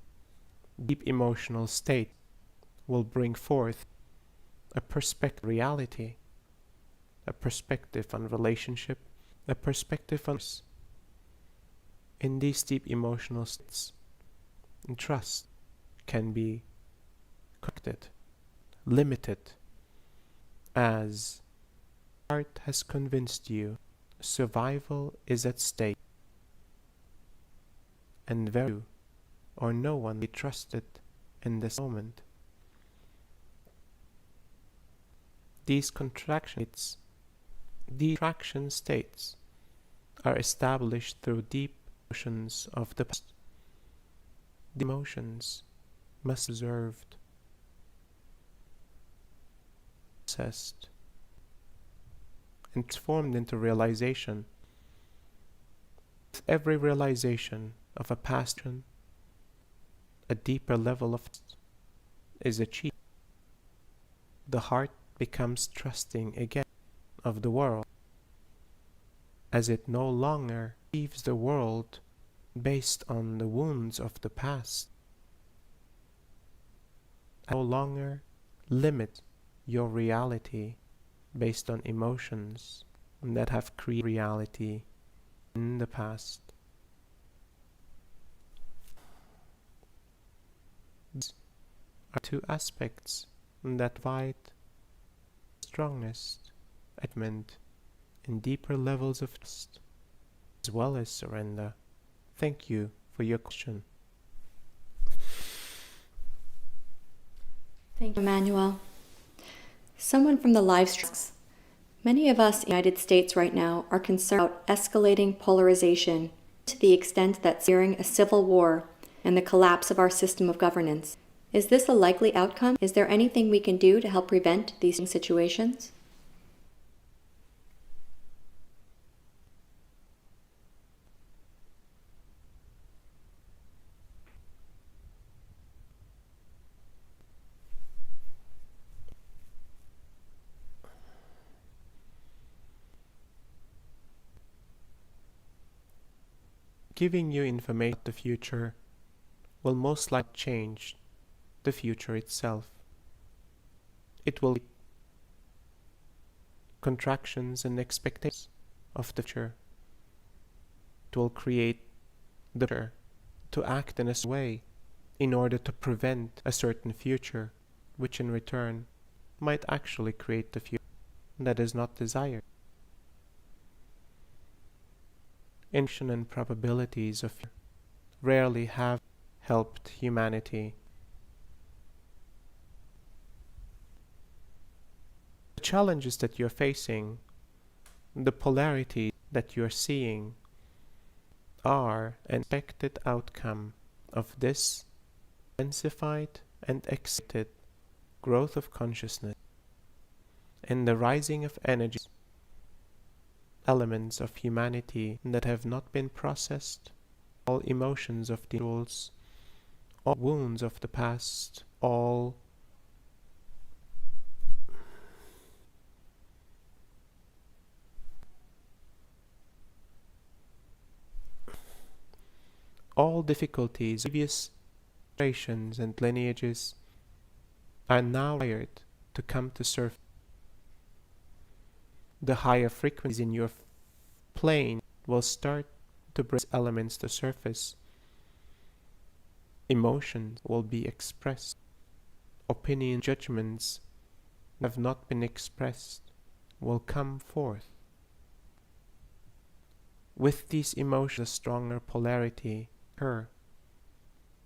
deep emotional state will bring forth a perspective reality, a perspective on relationship, a perspective on us. In these deep emotional states, trust can be corrected, limited, as heart has convinced you survival is at stake, and very few or no one be trusted in this moment. These contraction states are established through deep emotions of the past. The emotions must be observed, processed, and transformed into realization. With every realization of a past, a deeper level of trust is achieved. The heart becomes trusting again of the world, as it no longer perceives the world based on the wounds of the past. No longer limit your reality based on emotions that have created reality in the past. These are two aspects that provide strongest attachment and deeper levels of trust, as well as surrender. Thank you for your question. Thank you, Emmanuel. Someone from the live stream asks, many of us in the United States right now are concerned about escalating polarization to the extent that fearing a civil war and the collapse of our system of governance. Is this a likely outcome? Is there anything we can do to help prevent these situations? Giving you information about the future will most likely change the future itself. It will be contractions and expectations of the future. It will create the future to act in a way in order to prevent a certain future, which in return might actually create the future that is not desired. Intention and probabilities of rarely have helped humanity The challenges that you're facing, the polarity that you're seeing, are an expected outcome of this intensified and excited growth of consciousness and the rising of energies, elements of humanity that have not been processed, all emotions of the individuals, all wounds of the past, all difficulties, previous generations and lineages are now required to come to surface. The higher frequencies in your plane will start to bring elements to surface. Emotions will be expressed. Opinion, judgments have not been expressed will come forth. With these emotions, a stronger polarity occur.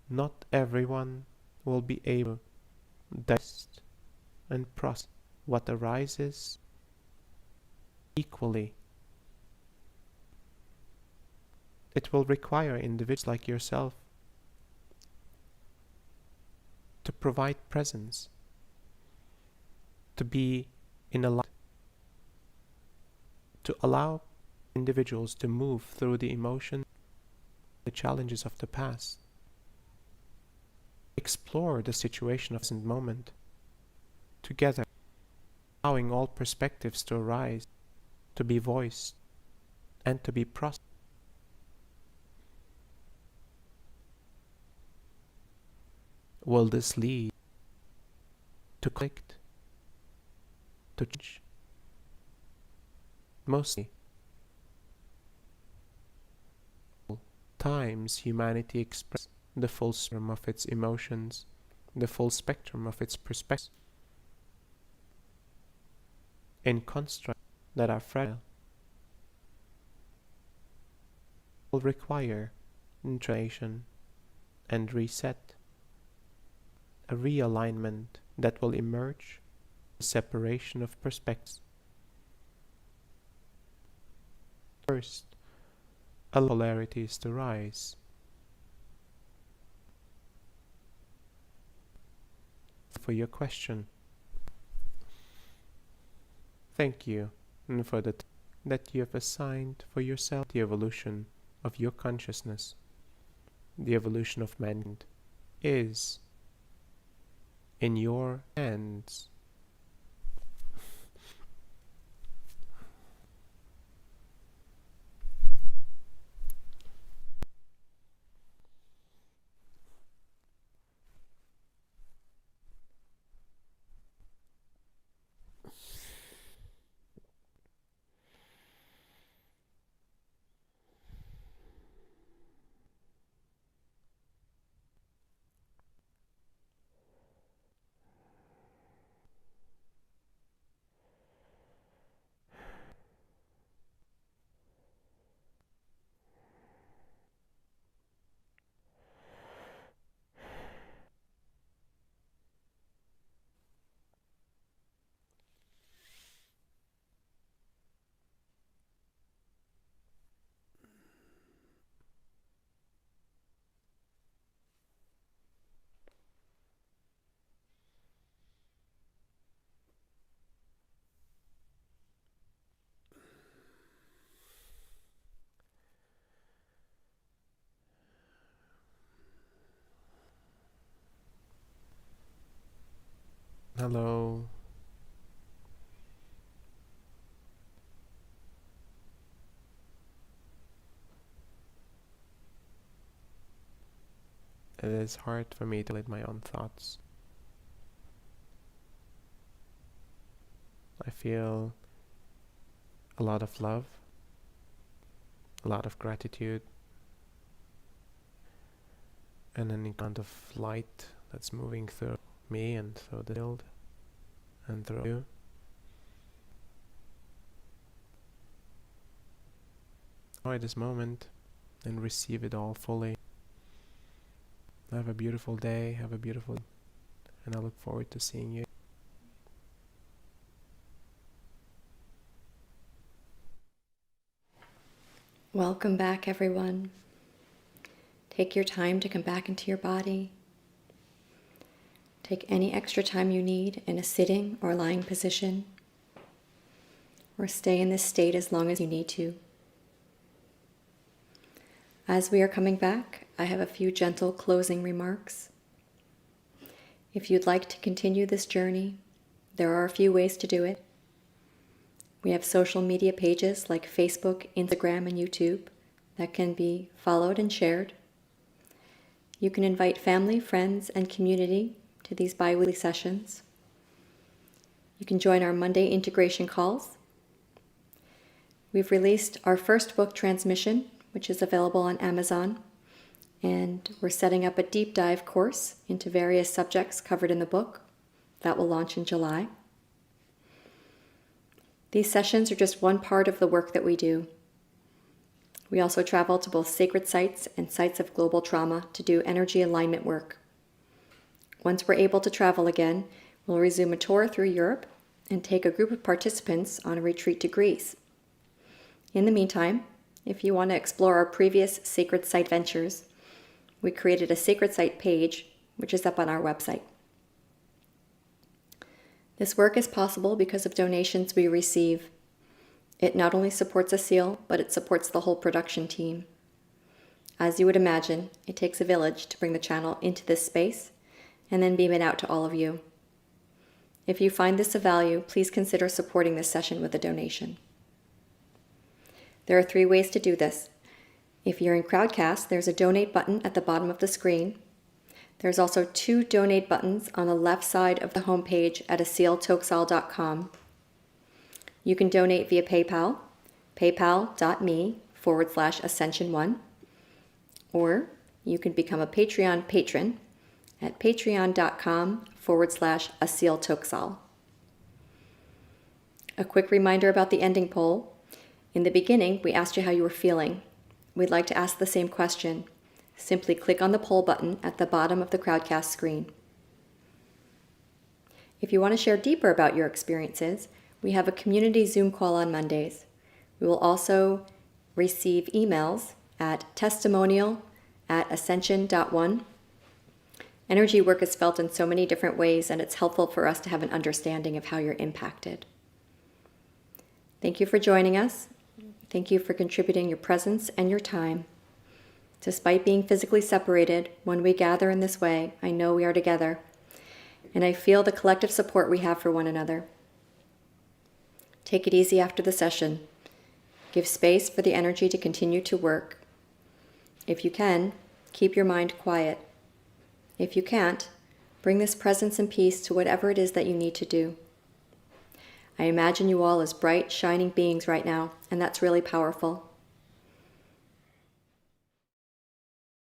Not everyone will be able to digest and process what arises equally. It will require individuals like yourself to provide presence, to be in a light, to allow individuals to move through the emotions, the challenges of the past, explore the situation of the present moment together, allowing all perspectives to arise, to be voiced, and to be processed. Will this lead to conflict, to change? Mostly, times humanity expresses the full spectrum of its emotions, the full spectrum of its perspectives, in constructs that are fragile, will require integration and reset, a realignment that will emerge, a separation of perspectives. First, a polarity is to rise. For your question. Thank you for the time that you have assigned for yourself. The evolution of your consciousness, the evolution of mankind, is in your hands. Hello. It is hard for me to lead my own thoughts. I feel a lot of love, a lot of gratitude, and an kind of light that's moving through me and through the field and through you. Enjoy this moment and receive it all fully. Have a beautiful day, and I look forward to seeing you. Welcome back, everyone. Take your time to come back into your body. Take any extra time you need in a sitting or lying position, or stay in this state as long as you need to. As we are coming back, I have a few gentle closing remarks. If you'd like to continue this journey, there are a few ways to do it. We have social media pages like Facebook, Instagram, and YouTube that can be followed and shared. You can invite family, friends, and community to these bi-weekly sessions. You can join our Monday integration calls. We've released our first book, Transmission, which is available on Amazon, and we're setting up a deep dive course into various subjects covered in the book that will launch in July. These sessions are just one part of the work that we do. We also travel to both sacred sites and sites of global trauma to do energy alignment work. Once we're able to travel again, we'll resume a tour through Europe and take a group of participants on a retreat to Greece. In the meantime, if you want to explore our previous sacred site ventures, we created a sacred site page, which is up on our website. This work is possible because of donations we receive. It not only supports Asil, but it supports the whole production team. As you would imagine, it takes a village to bring the channel into this space and then beam it out to all of you. If you find this of value, please consider supporting this session with a donation. There are 3 ways to do this. If you're in Crowdcast, there's a donate button at the bottom of the screen. There's also 2 donate buttons on the left side of the homepage at asiltoksal.com. You can donate via PayPal, paypal.me/ascension1, or you can become a Patreon patron at patreon.com/asiltoksal. A quick reminder about the ending poll. In the beginning, we asked you how you were feeling. We'd like to ask the same question. Simply click on the poll button at the bottom of the Crowdcast screen. If you want to share deeper about your experiences, we have a community Zoom call on Mondays. We will also receive emails at testimonial@ascension.one. Energy work is felt in so many different ways, and it's helpful for us to have an understanding of how you're impacted. Thank you for joining us. Thank you for contributing your presence and your time. Despite being physically separated, when we gather in this way, I know we are together, and I feel the collective support we have for one another. Take it easy after the session. Give space for the energy to continue to work. If you can, keep your mind quiet. If you can't, bring this presence and peace to whatever it is that you need to do. I imagine you all as bright, shining beings right now, and that's really powerful.